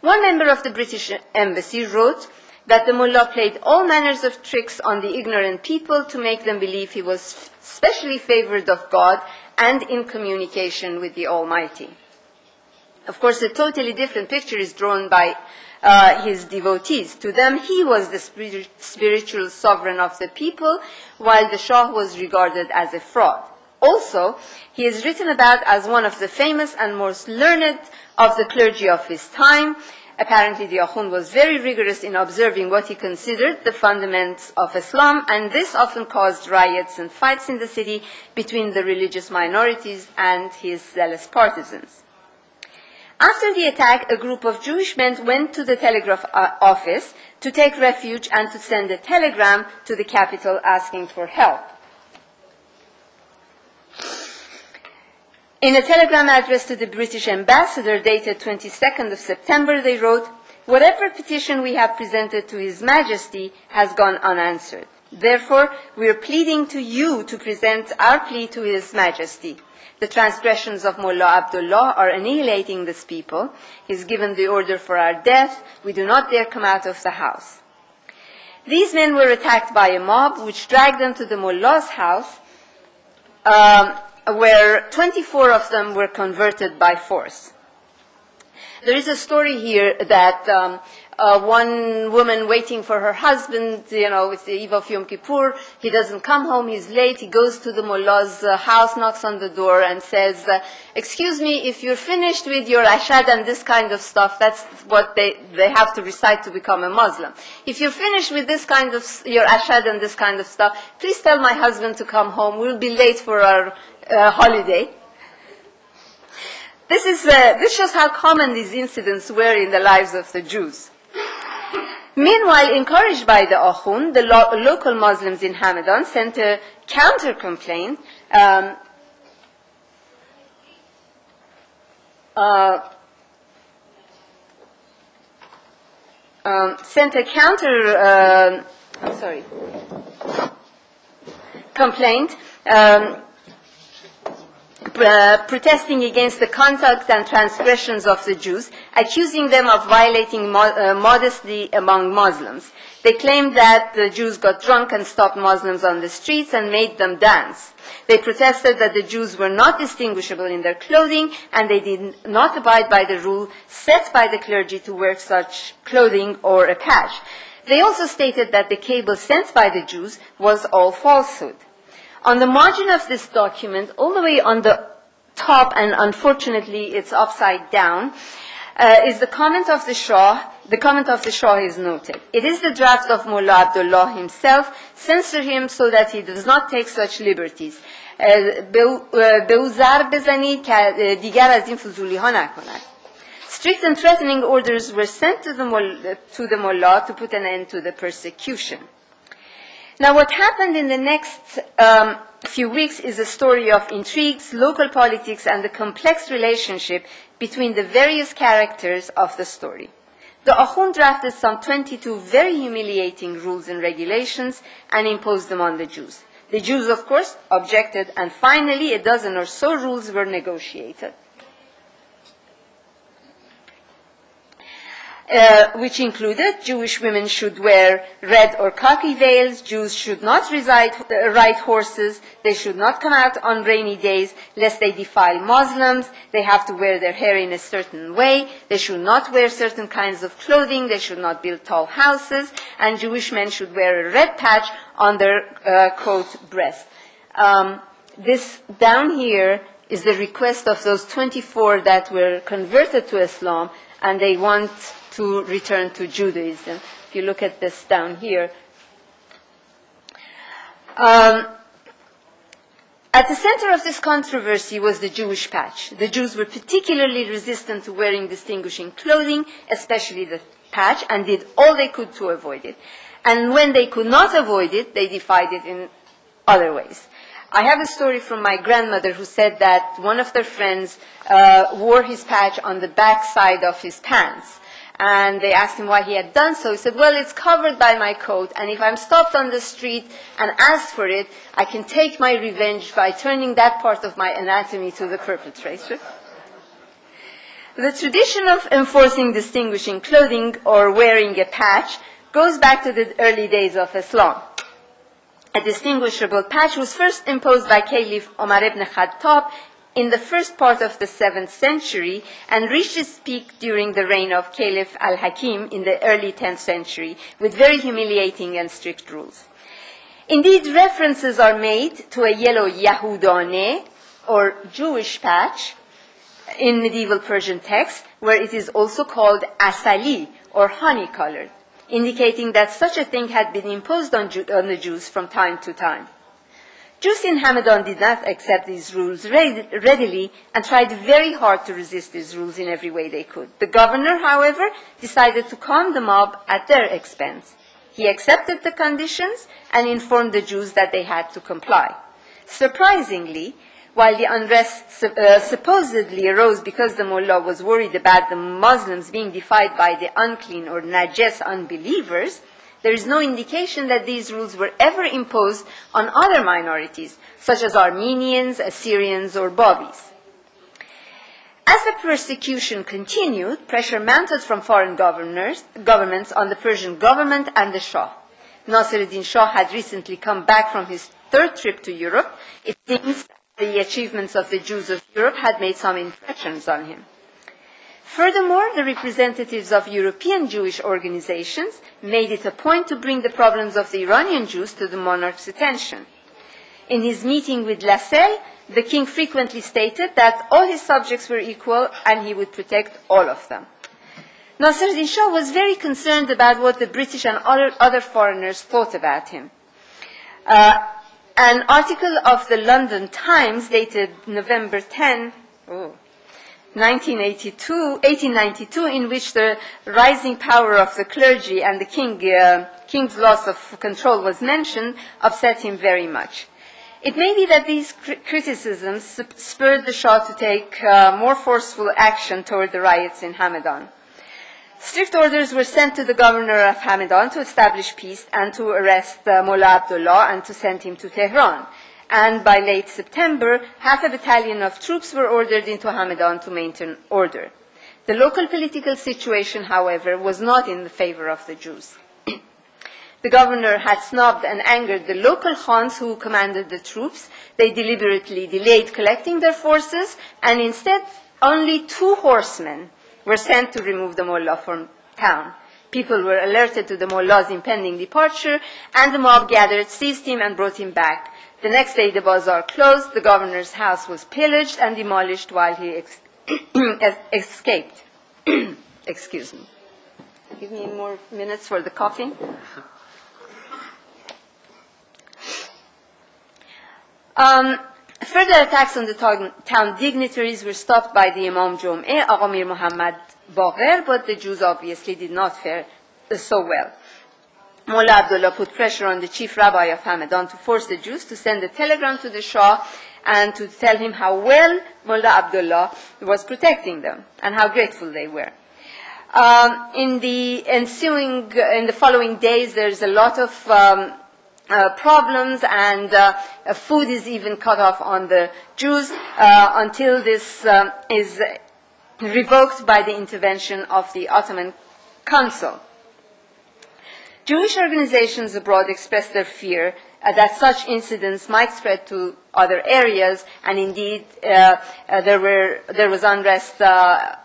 One member of the British embassy wrote that the mullah played all manners of tricks on the ignorant people to make them believe he was specially favored of God and in communication with the Almighty. Of course, a totally different picture is drawn by his devotees. To them, he was the spiritual sovereign of the people, while the Shah was regarded as a fraud. Also, he is written about as one of the famous and most learned of the clergy of his time. Apparently, the Akhund was very rigorous in observing what he considered the fundamentals of Islam, and this often caused riots and fights in the city between the religious minorities and his zealous partisans. After the attack, a group of Jewish men went to the telegraph office to take refuge and to send a telegram to the capital asking for help. In a telegram addressed to the British ambassador dated 22nd of September, they wrote, "Whatever petition we have presented to His Majesty has gone unanswered. Therefore, we are pleading to you to present our plea to His Majesty. The transgressions of Mullah Abdullah are annihilating this people. He's given the order for our death. We do not dare come out of the house." These men were attacked by a mob which dragged them to the Mullah's house, where 24 of them were converted by force. There is a story here that one woman waiting for her husband, it's the eve of Yom Kippur, he doesn't come home, he's late, he goes to the mullah's house, knocks on the door and says, "Excuse me, if you're finished with your ashad and this kind of stuff," that's what they have to recite to become a Muslim. "If you're finished with this kind of, your ashad and this kind of stuff, please tell my husband to come home, we'll be late for our holiday." This shows how common these incidents were in the lives of the Jews. Meanwhile, encouraged by the Akhund, the local Muslims in Hamadan sent a counter-complaint protesting against the conduct and transgressions of the Jews, accusing them of violating modesty among Muslims. They claimed that the Jews got drunk and stopped Muslims on the streets and made them dance. They protested that the Jews were not distinguishable in their clothing, and they did not abide by the rule set by the clergy to wear such clothing or a patch. They also stated that the cable sent by the Jews was all falsehood. On the margin of this document, all the way on the top, and unfortunately it's upside down, is the comment of the Shah. The comment of the Shah is noted. "It is the draft of Mullah Abdullah himself. Censor him so that he does not take such liberties. Strict and threatening orders were sent to the Mullah to put an end to the persecution." Now, what happened in the next few weeks is a story of intrigues, local politics, and the complex relationship between the various characters of the story. The Akhund drafted some 22 very humiliating rules and regulations and imposed them on the Jews. The Jews, of course, objected, and finally a dozen or so rules were negotiated, which included Jewish women should wear red or khaki veils, Jews should not ride horses, they should not come out on rainy days lest they defile Muslims, they have to wear their hair in a certain way, they should not wear certain kinds of clothing, they should not build tall houses, and Jewish men should wear a red patch on their coat breast. This down here is the request of those 24 that were converted to Islam, and they want to return to Judaism. If you look at this down here. At the center of this controversy was the Jewish patch. The Jews were particularly resistant to wearing distinguishing clothing, especially the patch, and did all they could to avoid it. And when they could not avoid it, they defied it in other ways. I have a story from my grandmother who said that one of their friends wore his patch on the back side of his pants. And they asked him why he had done so. He said, well, it's covered by my coat, and if I'm stopped on the street and asked for it, I can take my revenge by turning that part of my anatomy to the perpetrator. The tradition of enforcing distinguishing clothing or wearing a patch goes back to the early days of Islam. A distinguishable patch was first imposed by Caliph Omar ibn Khattab in the first part of the 7th century and reached its peak during the reign of Caliph al-Hakim in the early 10th century with very humiliating and strict rules. Indeed, references are made to a yellow Yahudane or Jewish patch in medieval Persian texts where it is also called asali or honey-colored, indicating that such a thing had been imposed on the Jews from time to time. Jews in Hamadan did not accept these rules readily and tried very hard to resist these rules in every way they could. The governor, however, decided to calm the mob at their expense. He accepted the conditions and informed the Jews that they had to comply. Surprisingly, while the unrest supposedly arose because the mullah was worried about the Muslims being defied by the unclean or najas unbelievers, there is no indication that these rules were ever imposed on other minorities, such as Armenians, Assyrians, or Babis. As the persecution continued, pressure mounted from foreign governments on the Persian government and the Shah. Nasir-ad-Din Shah had recently come back from his third trip to Europe. It seems the achievements of the Jews of Europe had made some impressions on him. Furthermore, the representatives of European Jewish organizations made it a point to bring the problems of the Iranian Jews to the monarch's attention. In his meeting with Lassalle, the king frequently stated that all his subjects were equal and he would protect all of them. Nasir-ad-Din Shah was very concerned about what the British and other foreigners thought about him. An article of the London Times dated November 10, 1892, in which the rising power of the clergy and the king's loss of control was mentioned, upset him very much. It may be that these criticisms spurred the Shah to take more forceful action toward the riots in Hamadan. Strict orders were sent to the governor of Hamadan to establish peace and to arrest Mullah Abdullah and to send him to Tehran. And by late September, half a battalion of troops were ordered into Hamadan to maintain order. The local political situation, however, was not in the favor of the Jews. The governor had snubbed and angered the local khans who commanded the troops. They deliberately delayed collecting their forces, and instead only 2 horsemen were sent to remove the mullah from town. People were alerted to the mullah's impending departure, and the mob gathered, seized him, and brought him back. The next day, the bazaar closed, the governor's house was pillaged and demolished while he escaped. Excuse me. Give me more minutes for the coffee. Further attacks on the town dignitaries were stopped by the Imam Jum'eh, Agha Mir Muhammad Baqir, but the Jews obviously did not fare so well. Mullah Abdullah put pressure on the chief rabbi of Hamadan to force the Jews to send a telegram to the Shah and to tell him how well Mullah Abdullah was protecting them and how grateful they were. In the following days, there's a lot of problems, and food is even cut off on the Jews until this is revoked by the intervention of the Ottoman Council. Jewish organizations abroad expressed their fear that such incidents might spread to other areas, and indeed there was unrest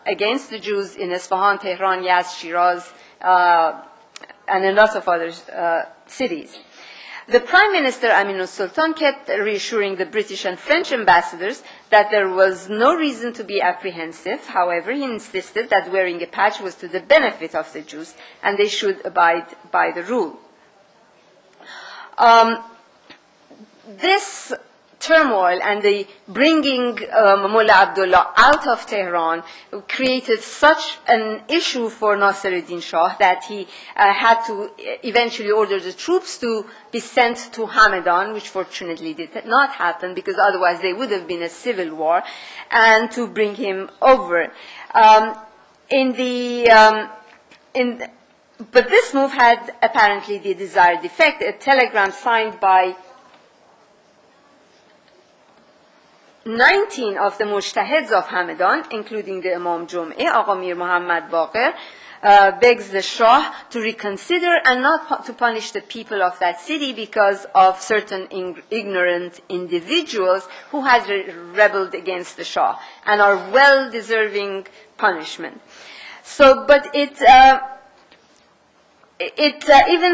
against the Jews in Isfahan, Tehran, Yazd, Shiraz, and a lot of other cities. The Prime Minister Aminus Sultan kept reassuring the British and French ambassadors that there was no reason to be apprehensive. However, he insisted that wearing a patch was to the benefit of the Jews and they should abide by the rule. This turmoil and the bringing Mullah Abdullah out of Tehran created such an issue for Nasiruddin Shah that he had to eventually order the troops to be sent to Hamadan, which fortunately did not happen because otherwise there would have been a civil war, and to bring him over. But this move had apparently the desired effect. A telegram signed by 19 of the mujtahids of Hamadan, including the Imam Jum'i, Agha Mir Muhammad Baqir, begs the Shah to reconsider and not to punish the people of that city because of certain ignorant individuals who had rebelled against the Shah and are well deserving punishment. So, but even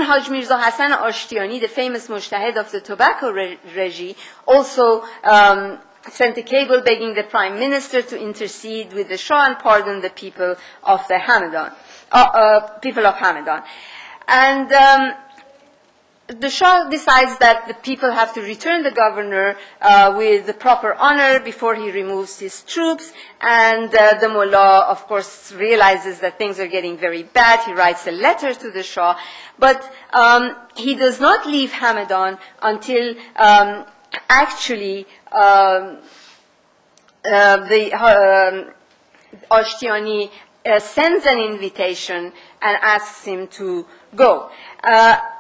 Haj Mirza Hassan Ashtiani, the famous mujtahid of the tobacco regime, also sent a cable begging the prime minister to intercede with the Shah and pardon the people of the Hamadan, And the Shah decides that the people have to return the governor with the proper honor before he removes his troops. And the mullah, of course, realizes that things are getting very bad. He writes a letter to the Shah. But he does not leave Hamadan until actually Ashtiani sends an invitation and asks him to go.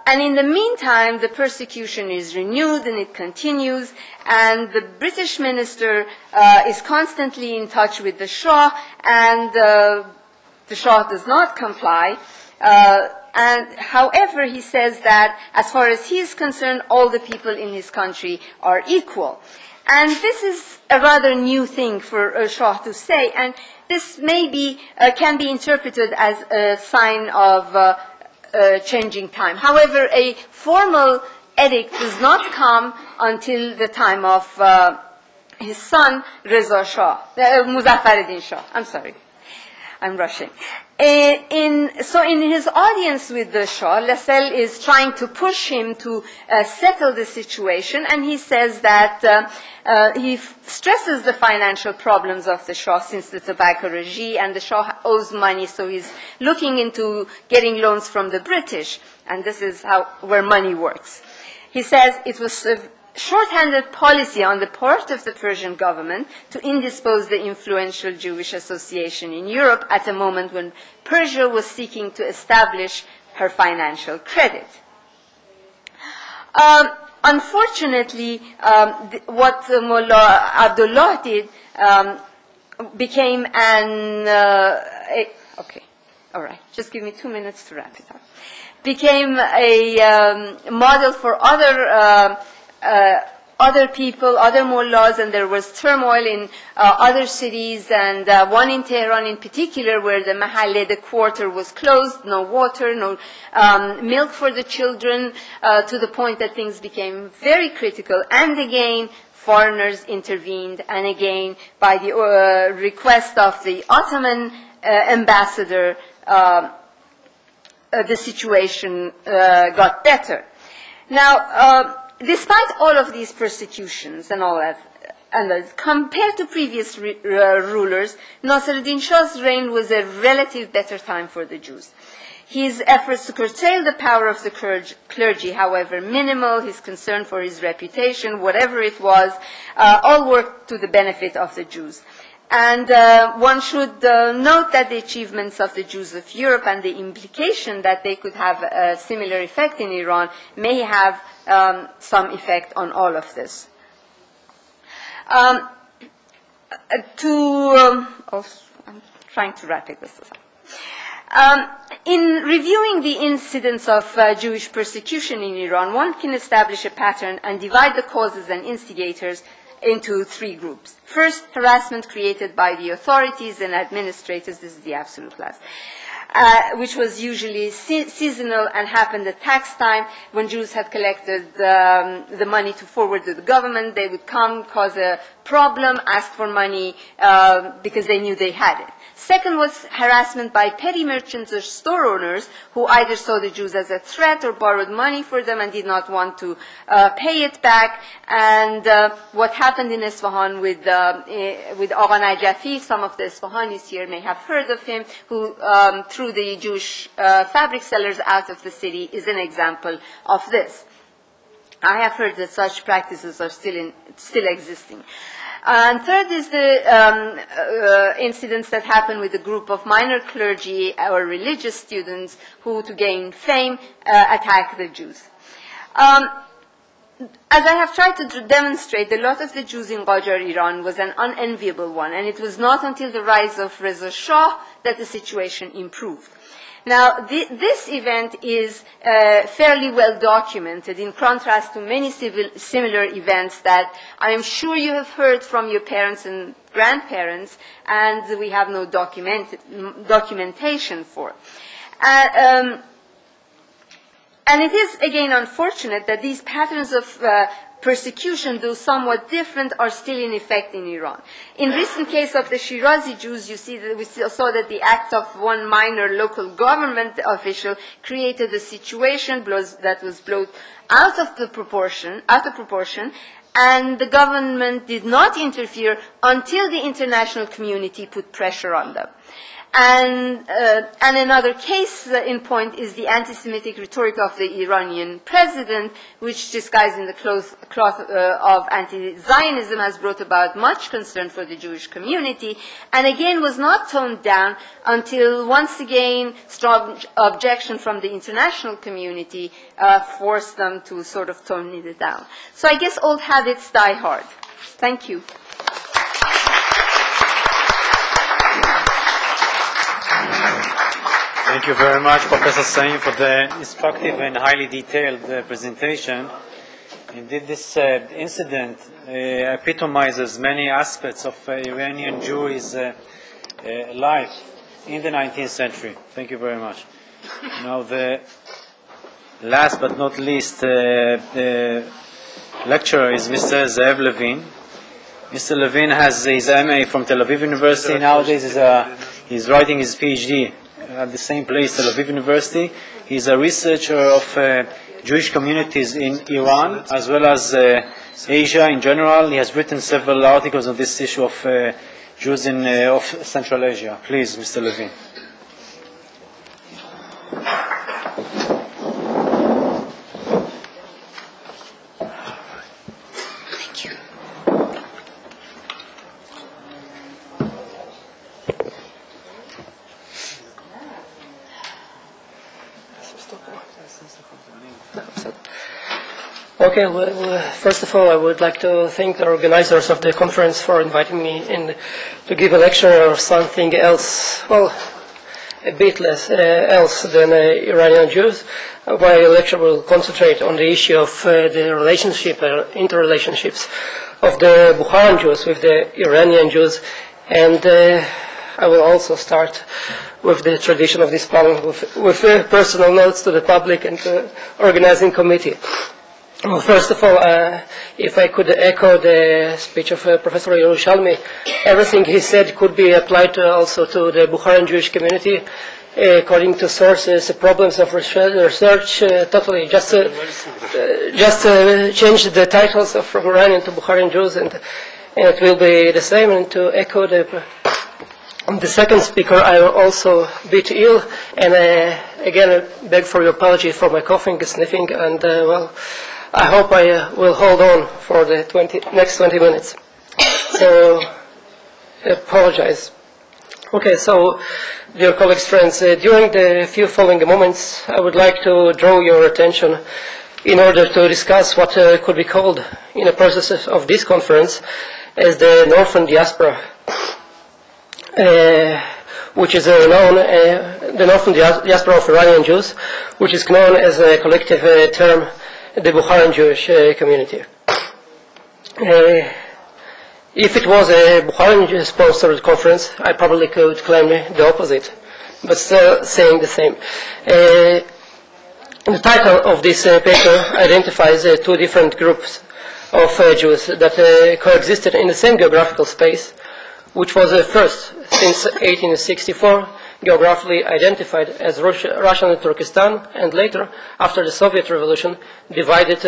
And in the meantime, the persecution is renewed and it continues, and the British minister is constantly in touch with the Shah, and the Shah does not comply. And however, he says that as far as he is concerned, all the people in his country are equal. And this is a rather new thing for a Shah to say, and this maybe can be interpreted as a sign of changing time. However, a formal edict does not come until the time of his son, Reza Shah, Muzaffaruddin Shah. I'm sorry, I'm rushing. So in his audience with the Shah, Lascelles is trying to push him to settle the situation, and he says that he stresses the financial problems of the Shah since the tobacco regime, and the Shah owes money, so he's looking into getting loans from the British, and this is where money works. He says it was a short-handed policy on the part of the Persian government to indispose the influential Jewish association in Europe at a moment when Persia was seeking to establish her financial credit. Unfortunately, what Mullah Abdullah did became okay, all right, just give me 2 minutes to wrap it up. Became a model for other people, other mullahs, and there was turmoil in other cities, and one in Tehran in particular where the mahalle, the quarter, was closed, no water, no milk for the children, to the point that things became very critical. And again, foreigners intervened, and again, by the request of the Ottoman ambassador, the situation got better. Now, despite all of these persecutions and all that, compared to previous rulers, Nasiruddin Shah's reign was a relative better time for the Jews. His efforts to curtail the power of the clergy, however minimal, his concern for his reputation, whatever it was, all worked to the benefit of the Jews. And one should note that the achievements of the Jews of Europe and the implication that they could have a similar effect in Iran may have some effect on all of this. I'm trying to wrap it up. In reviewing the incidents of Jewish persecution in Iran, one can establish a pattern and divide the causes and instigators into three groups. First, harassment created by the authorities and administrators, this is the absolute last, which was usually seasonal and happened at tax time when Jews had collected the money to forward to the government. They would come, cause a problem, ask for money because they knew they had it. Second was harassment by petty merchants or store owners who either saw the Jews as a threat or borrowed money for them and did not want to pay it back. And what happened in Isfahan with Agha Najafi, some of the Isfahanis here may have heard of him, who threw the Jewish fabric sellers out of the city, is an example of this. I have heard that such practices are still existing. And third is the incidents that happened with a group of minor clergy or religious students who, to gain fame, attacked the Jews. As I have tried to demonstrate, the lot of the Jews in Qajar, Iran was an unenviable one, and it was not until the rise of Reza Shah that the situation improved. Now, this event is fairly well documented, in contrast to many similar events that I am sure you have heard from your parents and grandparents, and we have no documentation for. And it is, again, unfortunate that these patterns of persecution, though somewhat different, are still in effect in Iran. In recent case of the Shirazi Jews, you see that we saw that the act of one minor local government official created a situation that was blown out of proportion, and the government did not interfere until the international community put pressure on them. And another case in point is the anti-Semitic rhetoric of the Iranian president, which, disguised in the cloth of anti-Zionism, has brought about much concern for the Jewish community, and again was not toned down until, once again, strong objection from the international community forced them to sort of tone it down. So I guess old habits die hard. Thank you. Thank you very much, Professor Sahim, for the instructive and highly detailed presentation. Indeed, this incident epitomizes many aspects of Iranian Jewish life in the 19th century. Thank you very much. Now, the last but not least lecturer is Mr. Zeev Levine. Mr. Levine has his MA from Tel Aviv University. Nowadays, he's writing his PhD at the same place, Tel Aviv University. He's a researcher of Jewish communities in Iran, as well as Asia in general. He has written several articles on this issue of Jews of Central Asia. Please, Mr. Levine. Okay, well, first of all, I would like to thank the organizers of the conference for inviting me in to give a lecture or something else, well, a bit less else than Iranian Jews. My lecture will concentrate on the issue of the relationship, interrelationships of the Bukharan Jews with the Iranian Jews, and I will also start with the tradition of this panel with personal notes to the public and to organizing committee. Well, first of all, if I could echo the speech of Professor Yeroushalmi, everything he said could be applied also to the Bukharan Jewish community. According to sources, problems of research, totally just change the titles from Iranian to Bukharan Jews, and it will be the same. And to echo the second speaker, I am also a bit ill, and again, I beg for your apology for my coughing, sniffing, and well, I hope I will hold on for the next 20 minutes. So, I apologize. Okay, so, dear colleagues, friends, during the few following moments, I would like to draw your attention in order to discuss what could be called, in the process of this conference, as the Northern Diaspora, which is known, the Northern Diaspora of Iranian Jews, which is known as a collective term, the Bukharan Jewish community. If it was a Bukharan-sponsored conference, I probably could claim the opposite, but still saying the same. The title of this paper identifies two different groups of Jews that coexisted in the same geographical space, which was first since 1864 geographically identified as Russian Turkestan, and later, after the Soviet Revolution, divided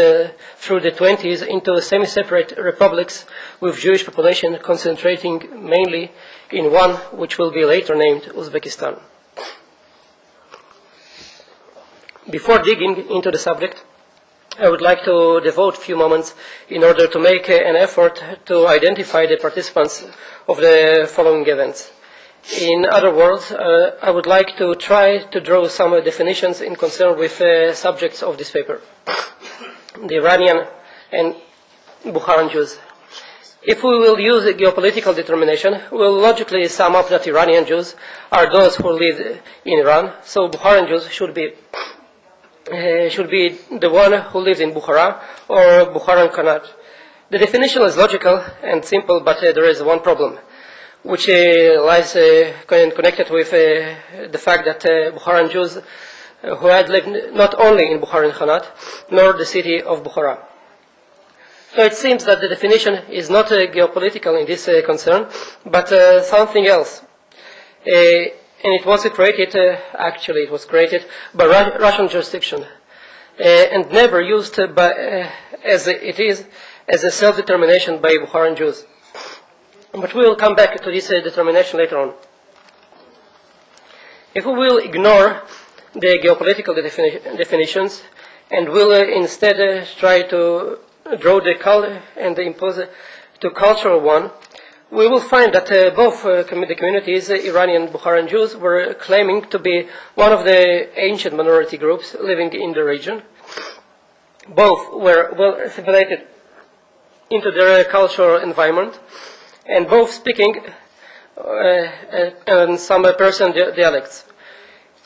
through the 20s into semi-separate republics with Jewish population concentrating mainly in one, which will be later named Uzbekistan. Before digging into the subject, I would like to devote a few moments in order to make an effort to identify the participants of the following events. In other words, I would like to try to draw some definitions in concern with subjects of this paper. The Iranian and Bukharan Jews. If we will use a geopolitical determination, we will logically sum up that Iranian Jews are those who live in Iran, so Bukharan Jews should be the one who lives in Bukhara or Bukharan Khanate. The definition is logical and simple, but there is one problem, which lies connected with the fact that Bukharan Jews who had lived not only in Bukharan Khanate, nor the city of Bukhara. So it seems that the definition is not geopolitical in this concern, but something else. And it was created, actually it was created by Russian jurisdiction, and never used by, as it is, as a self-determination by Bukharan Jews. But we will come back to this determination later on. If we will ignore the geopolitical definitions and will instead try to draw the color and impose the cultural one, we will find that both the communities, Iranian and Bukharan Jews, were claiming to be one of the ancient minority groups living in the region. Both were well assimilated into their cultural environment, and both speaking some Persian dialects.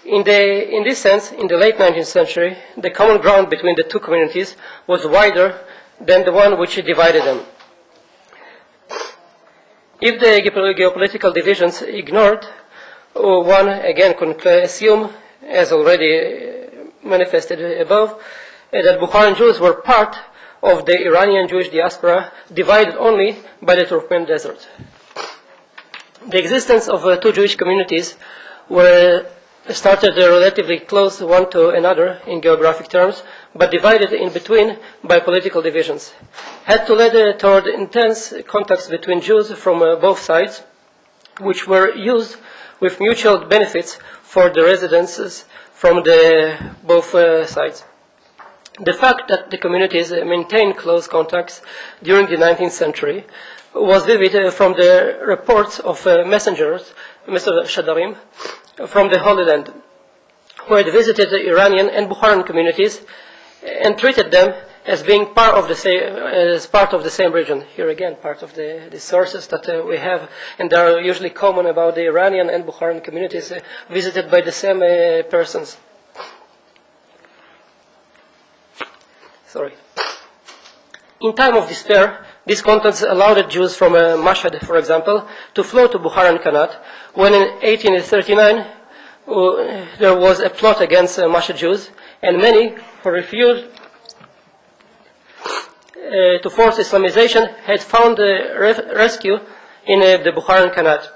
In this sense, in the late 19th century, the common ground between the two communities was wider than the one which divided them. If the geopolitical divisions ignored, one again could assume, as already manifested above, that Bukharan Jews were part of the Iranian Jewish diaspora, divided only by the Turkmen Desert. The existence of two Jewish communities were started relatively close one to another in geographic terms, but divided in between by political divisions, had to lead toward intense contacts between Jews from both sides, which were used with mutual benefits for the residents from both sides. The fact that the communities maintained close contacts during the 19th century was vivid from the reports of messengers, Mr. Shadarim, from the Holy Land, who had visited the Iranian and Bukharan communities and treated them as being part of the same region. Here again, part of the sources that we have, and they are usually common about the Iranian and Bukharan communities visited by the same persons. In time of despair, these contacts allowed the Jews from Mashhad, for example, to flow to Bukharan Khanate, when in 1839 there was a plot against Mashhad Jews, and many who refused to force Islamization had found rescue in the Bukharan Khanate.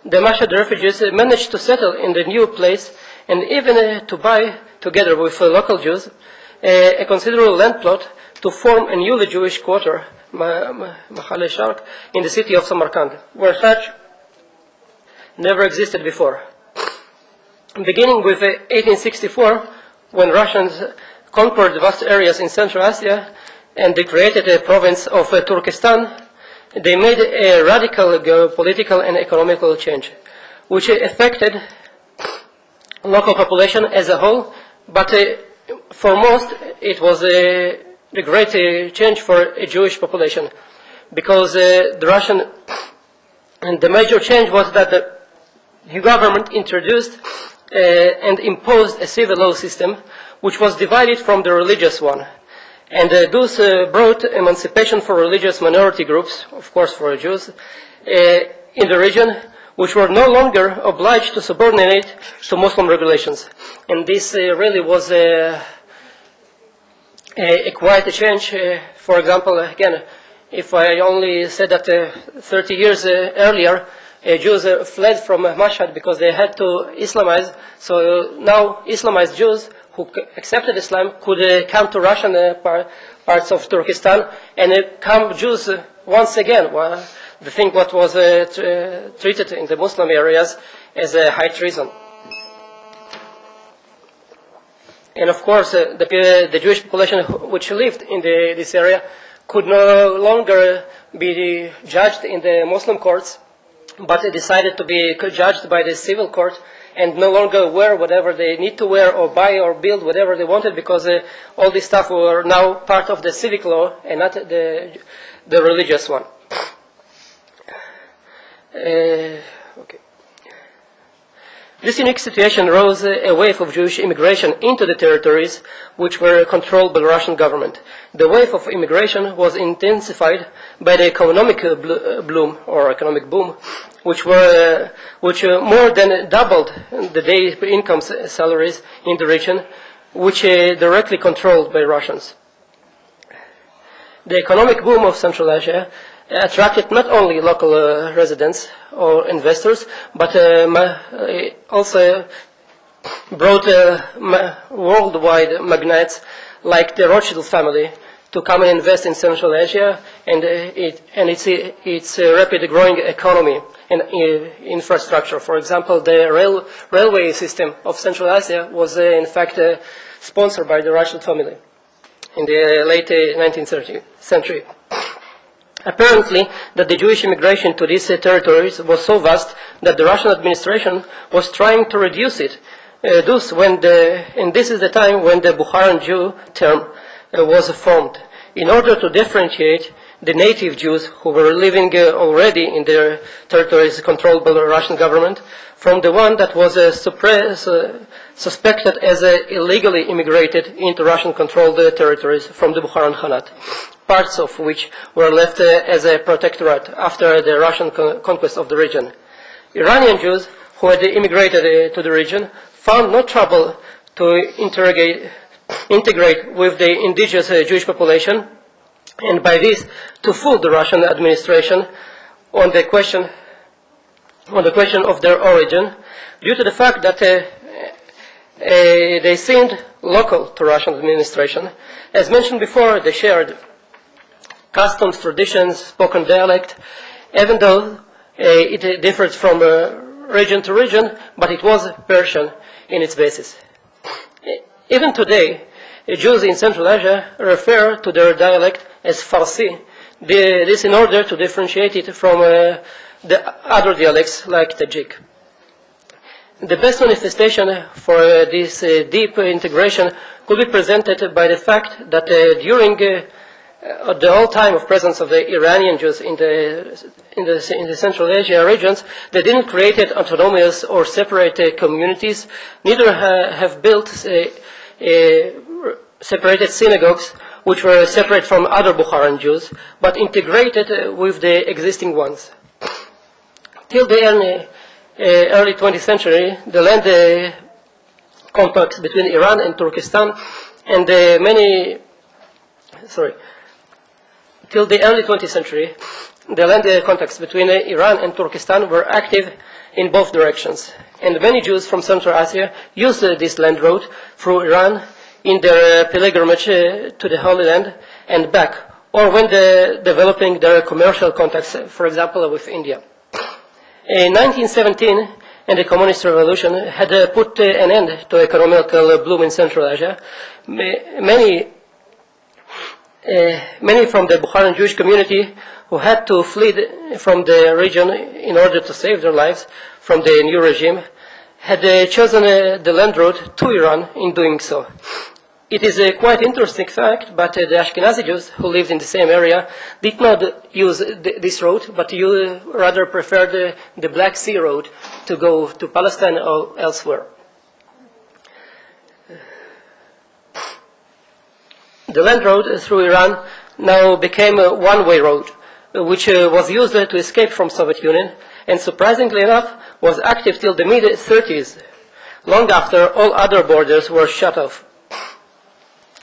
The Mashhad refugees managed to settle in the new place and even to buy, together with local Jews, a considerable land plot to form a newly Jewish quarter, Mahale Sharq, in the city of Samarkand, where such never existed before. Beginning with 1864, when Russians conquered vast areas in Central Asia and they created a province of Turkestan, they made a radical geopolitical and economical change, which affected local population as a whole, but for most it was a great change for a Jewish population, because the major change was that the government introduced and imposed a civil law system which was divided from the religious one, and thus brought emancipation for religious minority groups, of course for Jews, in the region, which were no longer obliged to subordinate to Muslim regulations. And this really was quite a change. For example, again, if I only said that 30 years earlier, Jews fled from Mashhad because they had to Islamize. So now Islamized Jews who accepted Islam could come to Russian parts of Turkestan and come Jews once again. The thing what was treated in the Muslim areas as a high treason. And of course, the Jewish population which lived in this area could no longer be judged in the Muslim courts, but they decided to be judged by the civil court and no longer wear whatever they need to wear or buy or build whatever they wanted, because all this stuff were now part of the civic law and not the religious one. Okay. This unique situation rose a wave of Jewish immigration into the territories which were controlled by the Russian government. The wave of immigration was intensified by the economic bloom or economic boom, which more than doubled the daily income salaries in the region, which directly controlled by Russians. The economic boom of Central Asia attracted not only local residents or investors, but also brought worldwide magnates like the Rothschild family to come and invest in Central Asia and its rapid growing economy and infrastructure. For example, the railway system of Central Asia was in fact sponsored by the Rothschild family in the late 19th century. Apparently, that the Jewish immigration to these territories was so vast that the Russian administration was trying to reduce it. And this is the time when the Bukharan Jew term was formed, in order to differentiate the native Jews who were living already in their territories controlled by the Russian government from the one that was suspected as illegally immigrated into Russian-controlled territories from the Bukharan Khanate, parts of which were left as a protectorate after the Russian conquest of the region. Iranian Jews who had immigrated to the region found no trouble to integrate with the indigenous Jewish population, and by this to fool the Russian administration on the question of their origin, due to the fact that they seemed local to Russian administration. As mentioned before, they shared customs, traditions, spoken dialect, even though it differed from region to region, but it was Persian in its basis. Even today, Jews in Central Asia refer to their dialect as Farsi, this in order to differentiate it from the other dialects like Tsadik. The best manifestation for this deep integration could be presented by the fact that during the whole time of presence of the Iranian Jews in the Central Asia regions, they didn't create autonomous or separate communities, neither have built separated synagogues which were separate from other Bukharan Jews, but integrated with the existing ones. Till the early 20th century, the land compacts between Iran and Turkestan and till the early 20th century, the land contacts between Iran and Turkestan were active in both directions. And many Jews from Central Asia used this land route through Iran in their pilgrimage to the Holy Land and back, or when developing their commercial contacts, for example, with India. In 1917, and the Communist Revolution had put an end to economical bloom in Central Asia. Many from the Bukharan Jewish community who had to flee from the region in order to save their lives from the new regime had chosen the land route to Iran in doing so. It is a quite interesting fact, but the Ashkenazi Jews who lived in the same area did not use this route, but rather preferred the Black Sea road to go to Palestine or elsewhere. The land road through Iran now became a one-way road, which was used to escape from Soviet Union, and surprisingly enough was active till the mid-30s, long after all other borders were shut off.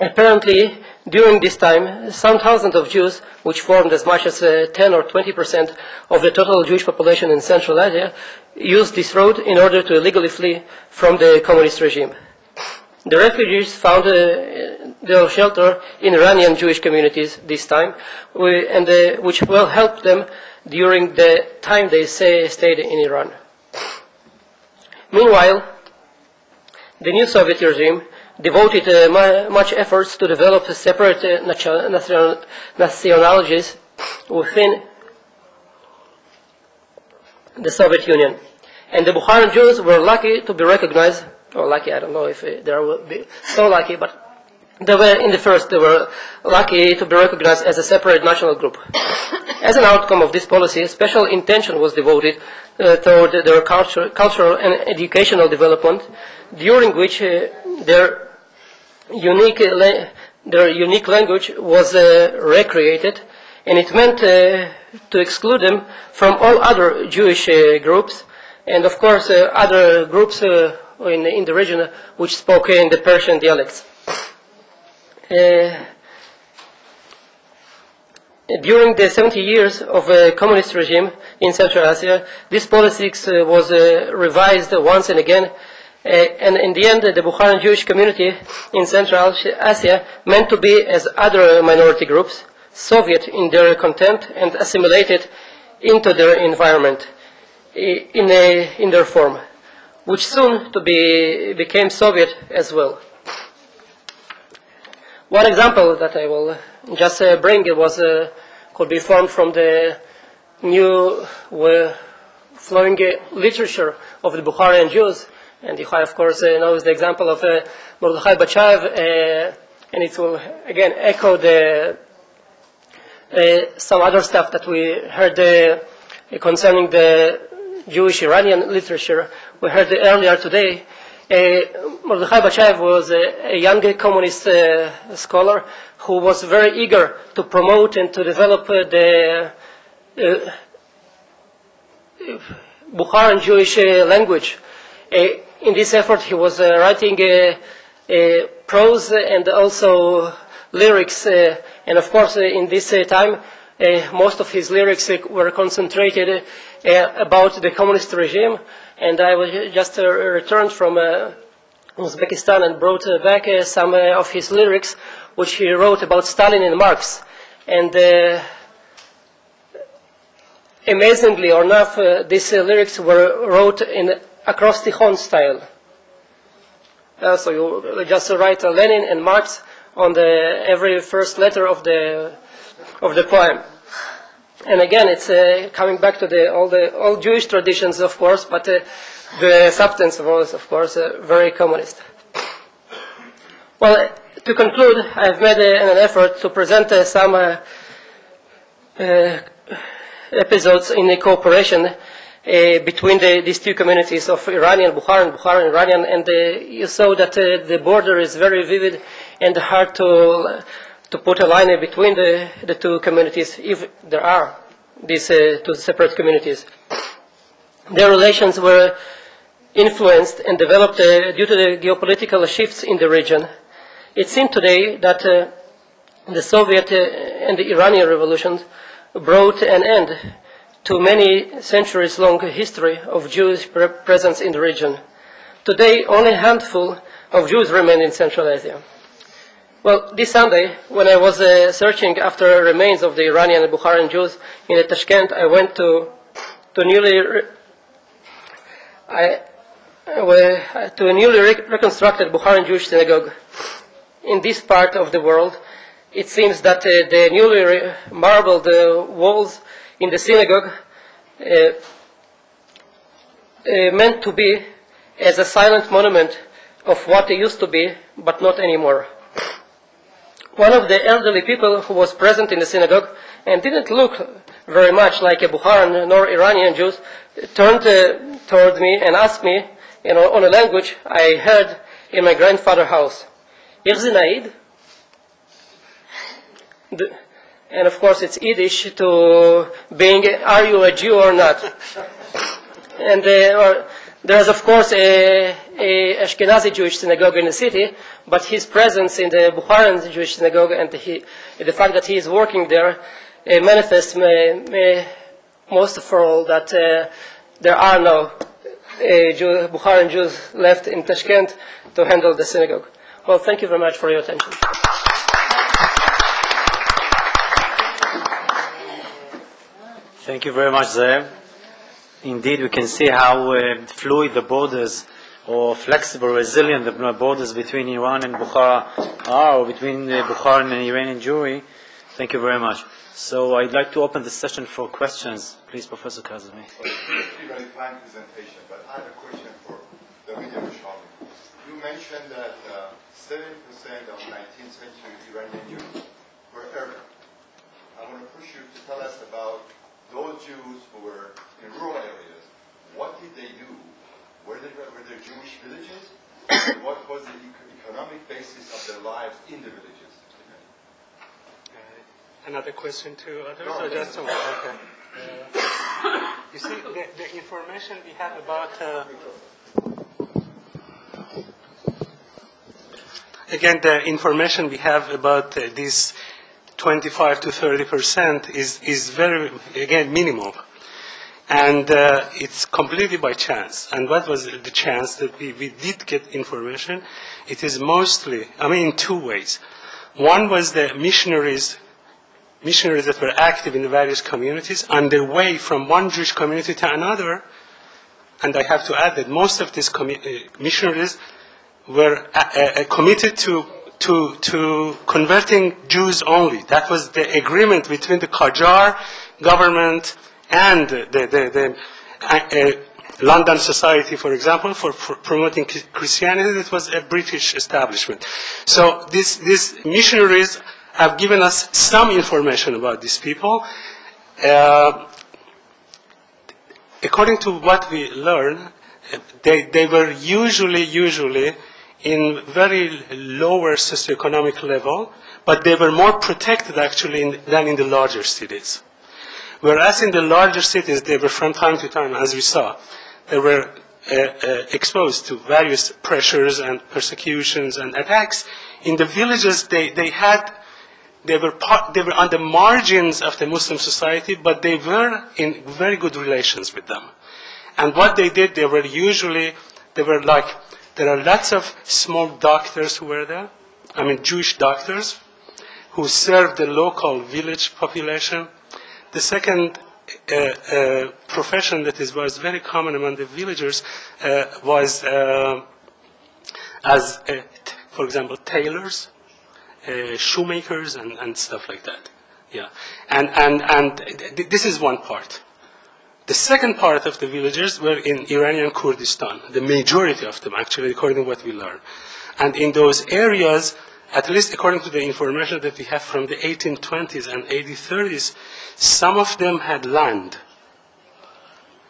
Apparently, During this time, some thousands of Jews, which formed as much as 10 or 20% of the total Jewish population in Central Asia, used this road in order to illegally flee from the communist regime. The refugees found their shelter in Iranian Jewish communities this time, which will help them during the time they stayed in Iran. Meanwhile, the new Soviet regime devoted much efforts to develop separate nationalities within the Soviet Union. And the Bukharan Jews were lucky to be recognized, or lucky, I don't know if they will be so lucky, but they were lucky to be recognized as a separate national group. As an outcome of this policy, special attention was devoted toward their cultural and educational development, during which their unique language was recreated, and it meant to exclude them from all other Jewish groups, and of course other groups in the region which spoke in the Persian dialects. During the 70 years of a communist regime in Central Asia, this policy was revised once and again, and in the end, the Bukharan Jewish community in Central Asia meant to be as other minority groups, Soviet in their content and assimilated into their environment in their form, which soon became Soviet as well. One example that I will just bring could be formed from the new flowing literature of the Bukharian Jews. And Yochai, of course, knows the example of Mordechai Bachayev, and it will again echo some other stuff that we heard concerning the Jewish Iranian literature. We heard earlier today. Mordechai Bachayev was a young communist scholar who was very eager to promote and to develop the Bukharan Jewish language. In this effort, he was writing prose and also lyrics, and of course, in this time, most of his lyrics were concentrated about the communist regime. And I was just returned from Uzbekistan and brought back some of his lyrics, which he wrote about Stalin and Marx. And amazingly enough, these lyrics were wrote in acrostichon style. So you just write Lenin and Marx on every first letter of the poem. And again, it's coming back to all Jewish traditions, of course, but the substance was, of course, very communist. Well, to conclude, I've made an effort to present some episodes in the cooperation between these two communities of Iranian, Bukharan Iranian, and you saw that the border is very vivid and hard to put a line between the two communities, if there are these two separate communities. Their relations were influenced and developed due to the geopolitical shifts in the region. It seemed today that the Soviet and the Iranian revolutions brought an end to many centuries-long history of Jewish presence in the region. Today, only a handful of Jews remain in Central Asia. Well, this Sunday, when I was searching after remains of the Iranian and Bukharan Jews in Tashkent, I went to a newly reconstructed Bukharan Jewish synagogue. In this part of the world, it seems that the newly marbled walls in the synagogue meant to be as a silent monument of what it used to be, but not anymore. One of the elderly people who was present in the synagogue and didn't look very much like a Bukharan nor Iranian Jew turned toward me and asked me, on a language I heard in my grandfather's house, "Irzi and of course it's Yiddish to being, are you a Jew or not? And There's, of course, a Ashkenazi Jewish synagogue in the city, but his presence in the Bukharan Jewish synagogue and the fact that he is working there manifests most of all that there are no Bukharan Jews left in Tashkent to handle the synagogue. Well, thank you very much for your attention. Thank you very much, Zeev. Indeed, we can see how fluid the borders, or flexible, resilient the borders between Iran and Bukhara are, or between Bukharan and Iranian Jewry. Thank you very much. So I'd like to open the session for questions. Please, Professor Kazemi. Very fine presentation, but I have a question for David Yeroushalmi. You mentioned that 7% of 19th century Iranian Jews were Arab. I want to push you to tell us about those Jews who were in rural areas. What did they do? Were there Jewish villages? What was the economic basis of their lives in the villages? Another question to others, or just one? Okay. You see, the information we have about again, the information we have about this 25 to 30% is very, again, minimal. And it's completely by chance. And what was the chance that we did get information? It is mostly, in two ways. One was the missionaries that were active in the various communities on their way from one Jewish community to another. And I have to add that most of these missionaries were committed to converting Jews only. That was the agreement between the Qajar government and the London Society, for example, for promoting Christianity. That was a British establishment. So these missionaries have given us some information about these people. According to what we learn, they were usually in very lower socioeconomic level, but they were more protected actually than in the larger cities. Whereas in the larger cities, they were from time to time, as we saw, they were exposed to various pressures and persecutions and attacks. In the villages, they were on the margins of the Muslim society, but they were in very good relations with them. And what they did, there are lots of small doctors who were there, Jewish doctors, who served the local village population. The second profession that was very common among the villagers was, for example, tailors, shoemakers, and stuff like that. Yeah, and this is one part. The second part of the villagers were in Iranian Kurdistan, the majority of them actually, according to what we learn. And in those areas, at least according to the information that we have from the 1820s and 1830s, some of them had land,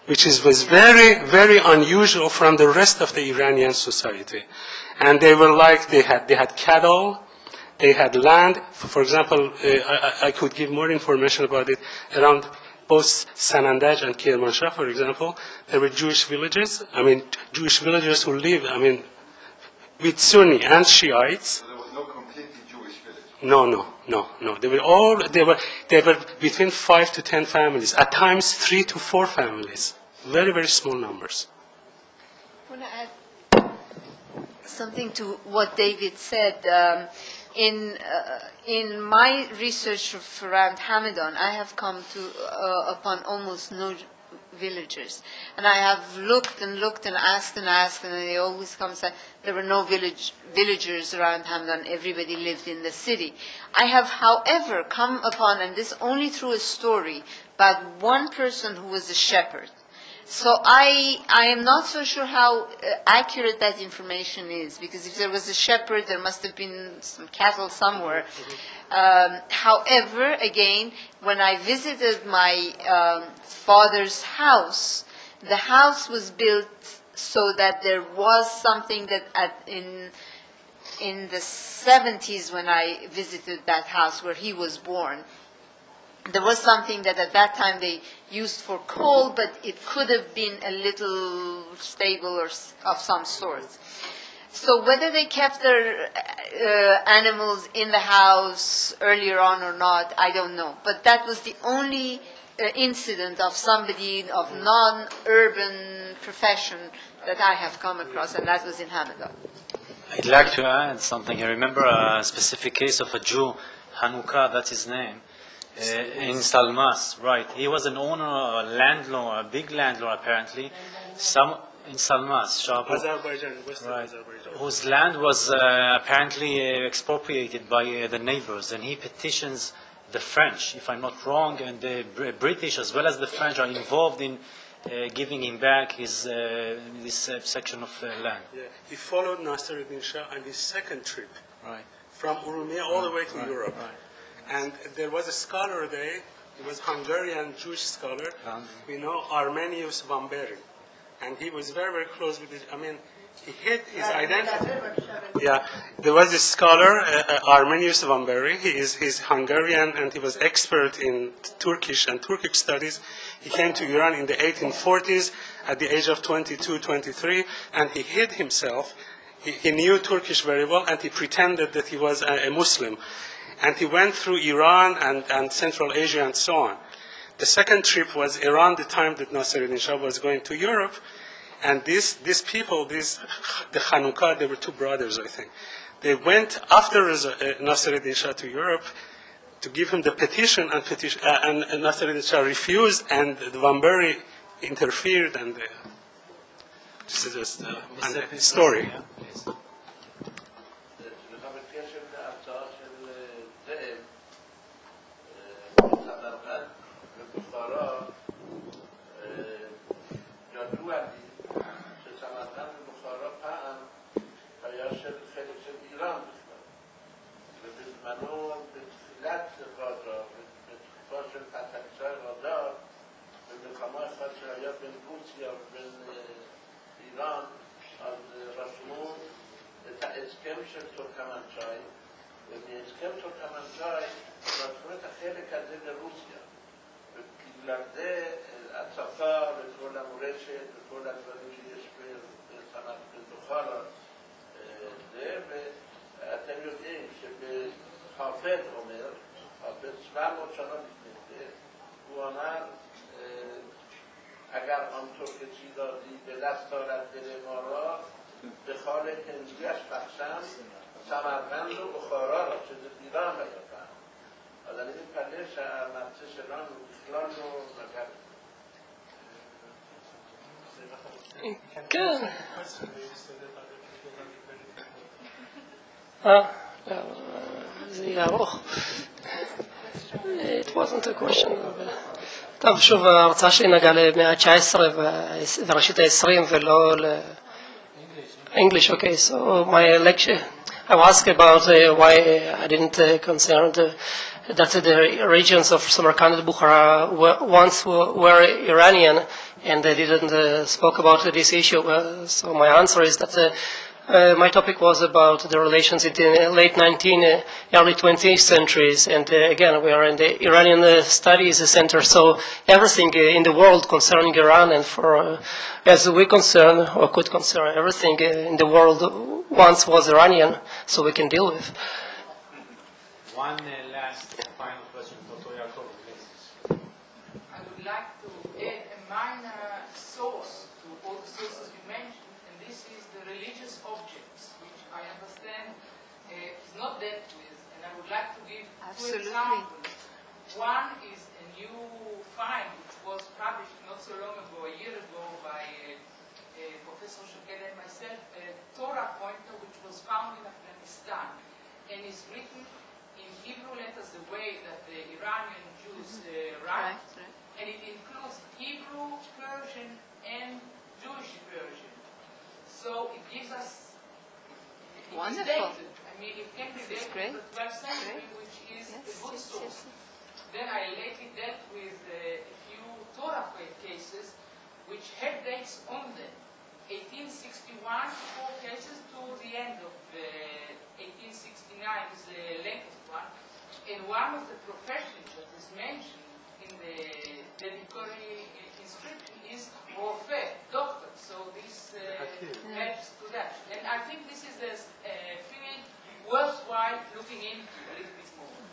which was very, very unusual from the rest of the Iranian society. And they were they had cattle, they had land. For example, I could give more information about it around both Sanandaj and Kermanshah, for example. There were Jewish villages. Jewish villagers who lived, with Sunni and Shiites. So there was no completely Jewish village? No. They were between 5 to 10 families, at times 3 to 4 families. Very, very small numbers. I want to add something to what David said. In my research around Hamadan, I have come upon almost no villagers. And I have looked and asked, and they always come and say there were no villagers around Hamadan. Everybody lived in the city. I have, however, come upon, and this only through a story, about one person who was a shepherd. So I am not so sure how accurate that information is, because if there was a shepherd, there must have been some cattle somewhere. However, again, when I visited my father's house, the house was built so that there was something that in the 70s when I visited that house where he was born, There was something that at that time they used for coal, but it could have been a little stable or of some sort. So whether they kept their animals in the house earlier on or not, I don't know. But that was the only incident of somebody of non-urban profession that I have come across, and that was in Hamadan. I'd like to add something. I remember a specific case of a Jew, Hanukkah, that's his name, in Salmas, right. He was an owner, a landlord, a big landlord apparently, in Salmas, Azerbaijan, Western right, Azerbaijan. whose land was apparently expropriated by the neighbors, and he petitions the French, if I'm not wrong, and the British as well as the French are involved in giving him back his this section of land. Yeah. He followed Nasruddin Shah on his second trip, Right. from Urumia all the way to Europe. Right. And there was a scholar there, he was Hungarian Jewish scholar, we know Armenius van Beren. And he was very, very close with it. I mean, he hid his identity. Yeah, there was this scholar, Armenius van Beren. He's Hungarian and he was expert in Turkish and Turkic studies. He came to Iran in the 1840s at the age of 22, 23, and he hid himself. He knew Turkish very well and he pretended that he was a Muslim. And he went through Iran and Central Asia and so on. The second trip was around the time that Nasruddin Shah was going to Europe. And these people, the Hanukkah, they were two brothers, I think. They went after Nasruddin Shah to Europe to give him the petition, and Nasruddin Shah refused, and the Van Beren interfered, and this is just a story. Yeah, please. اگر آنطور که چیزی به دست دارد دل ما را به خال هندیش بخشم سمرقند و بخارا را چه ایران بیافم آدم این پله شهر مقصه شران و بخلان و مگر כן. זה יהיה ארוך. It wasn't a question. טוב, שוב, ההרצאה שלי נגעה למאה ה-19 וראשית ה-20 ולא English, okay, so my lecture, I was asked about why I didn't concern that the regions of Samarkand and Bukhara once were Iranian and they didn't spoke about this issue. So my answer is that my topic was about the relations in the late 19th, early 20th centuries, and again, we are in the Iranian Studies Center, so everything in the world concerning Iran, and for as we concern, or could concern, everything in the world once was Iranian, so we can deal with. One last final question for Yaakov, please. I would like to add a minor source to all the sources you mentioned, and this is the religious objects, which I understand is not dealt with, and I would like to give two examples. One is a new find which was published not so long ago, a year ago, by Professor Shaked and myself, a Torah pointer which was found in Afghanistan, and is written in Hebrew letters the way that the Iranian Jews write, and it includes Hebrew, Persian, and Jewish Persian. So it gives us, Wonderful. Dated. I mean, it can be dated to the 12th century, which is a good source. Then I lately dealt with a few Torah cases which had dates on them. 1861, 4 cases to the end of 1869 is the latest one. And one of the professions that is mentioned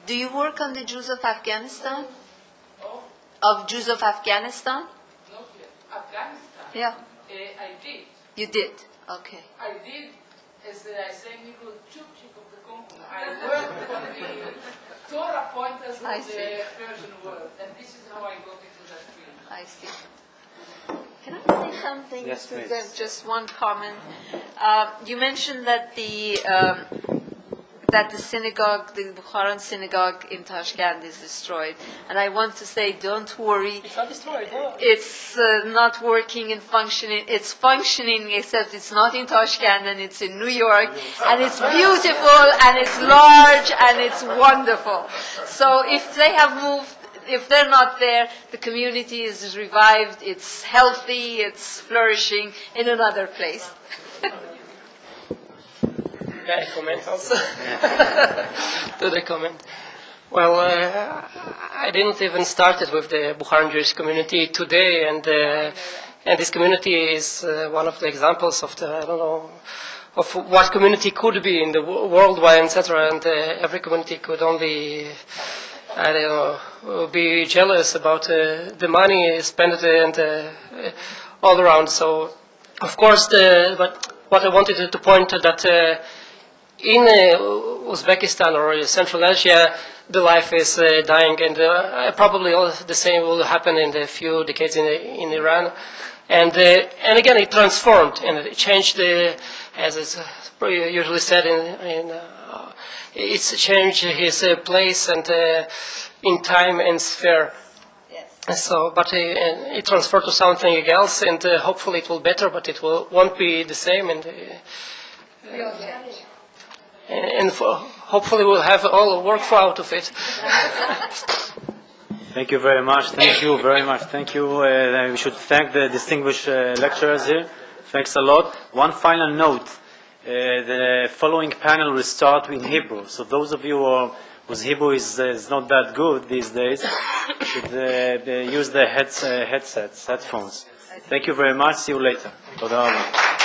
Do you work on the Jews of Afghanistan? Oh, Of Jews of Afghanistan? not yet. Afghanistan. Yeah. I did. You did. Okay. I did, as I say, Nico, chupchik of the company. I worked on the Torah pointers of I the see. Persian world, and this is how I got into that field. I see. Can I say something? Yes, to please. them? Just one comment. You mentioned that the synagogue, the Bukharan synagogue in Tashkent is destroyed. And I want to say, don't worry. It's not destroyed, no. It's not working and functioning. It's functioning, except it's not in Tashkent and it's in New York. And it's beautiful and it's large and it's wonderful. So if they have moved, if they're not there, the community is revived, it's healthy, it's flourishing in another place. Can I comment also? To the comment. Well, I didn't even start it with the Bukharan Jewish community today, and this community is one of the examples of the, I don't know, of what community could be in the worldwide, etc. And every community could only, I don't know, be jealous about the money spent and all around. So, of course, but what I wanted to point to that. In Uzbekistan or Central Asia, the life is dying, and probably all the same will happen in the few decades in Iran. And again, it transformed and it changed as it's usually said it's changed his place and in time and sphere. Yes. So, but it transferred to something else, and hopefully it will better, but it won't be the same. And hopefully we'll have all work out of it. Thank you very much. Thank you very much. Thank you. We should thank the distinguished lecturers here. Thanks a lot. One final note. The following panel will start in Hebrew. So those of you whose Hebrew is not that good these days should use the headphones. Thank you very much. See you later. Toda raba.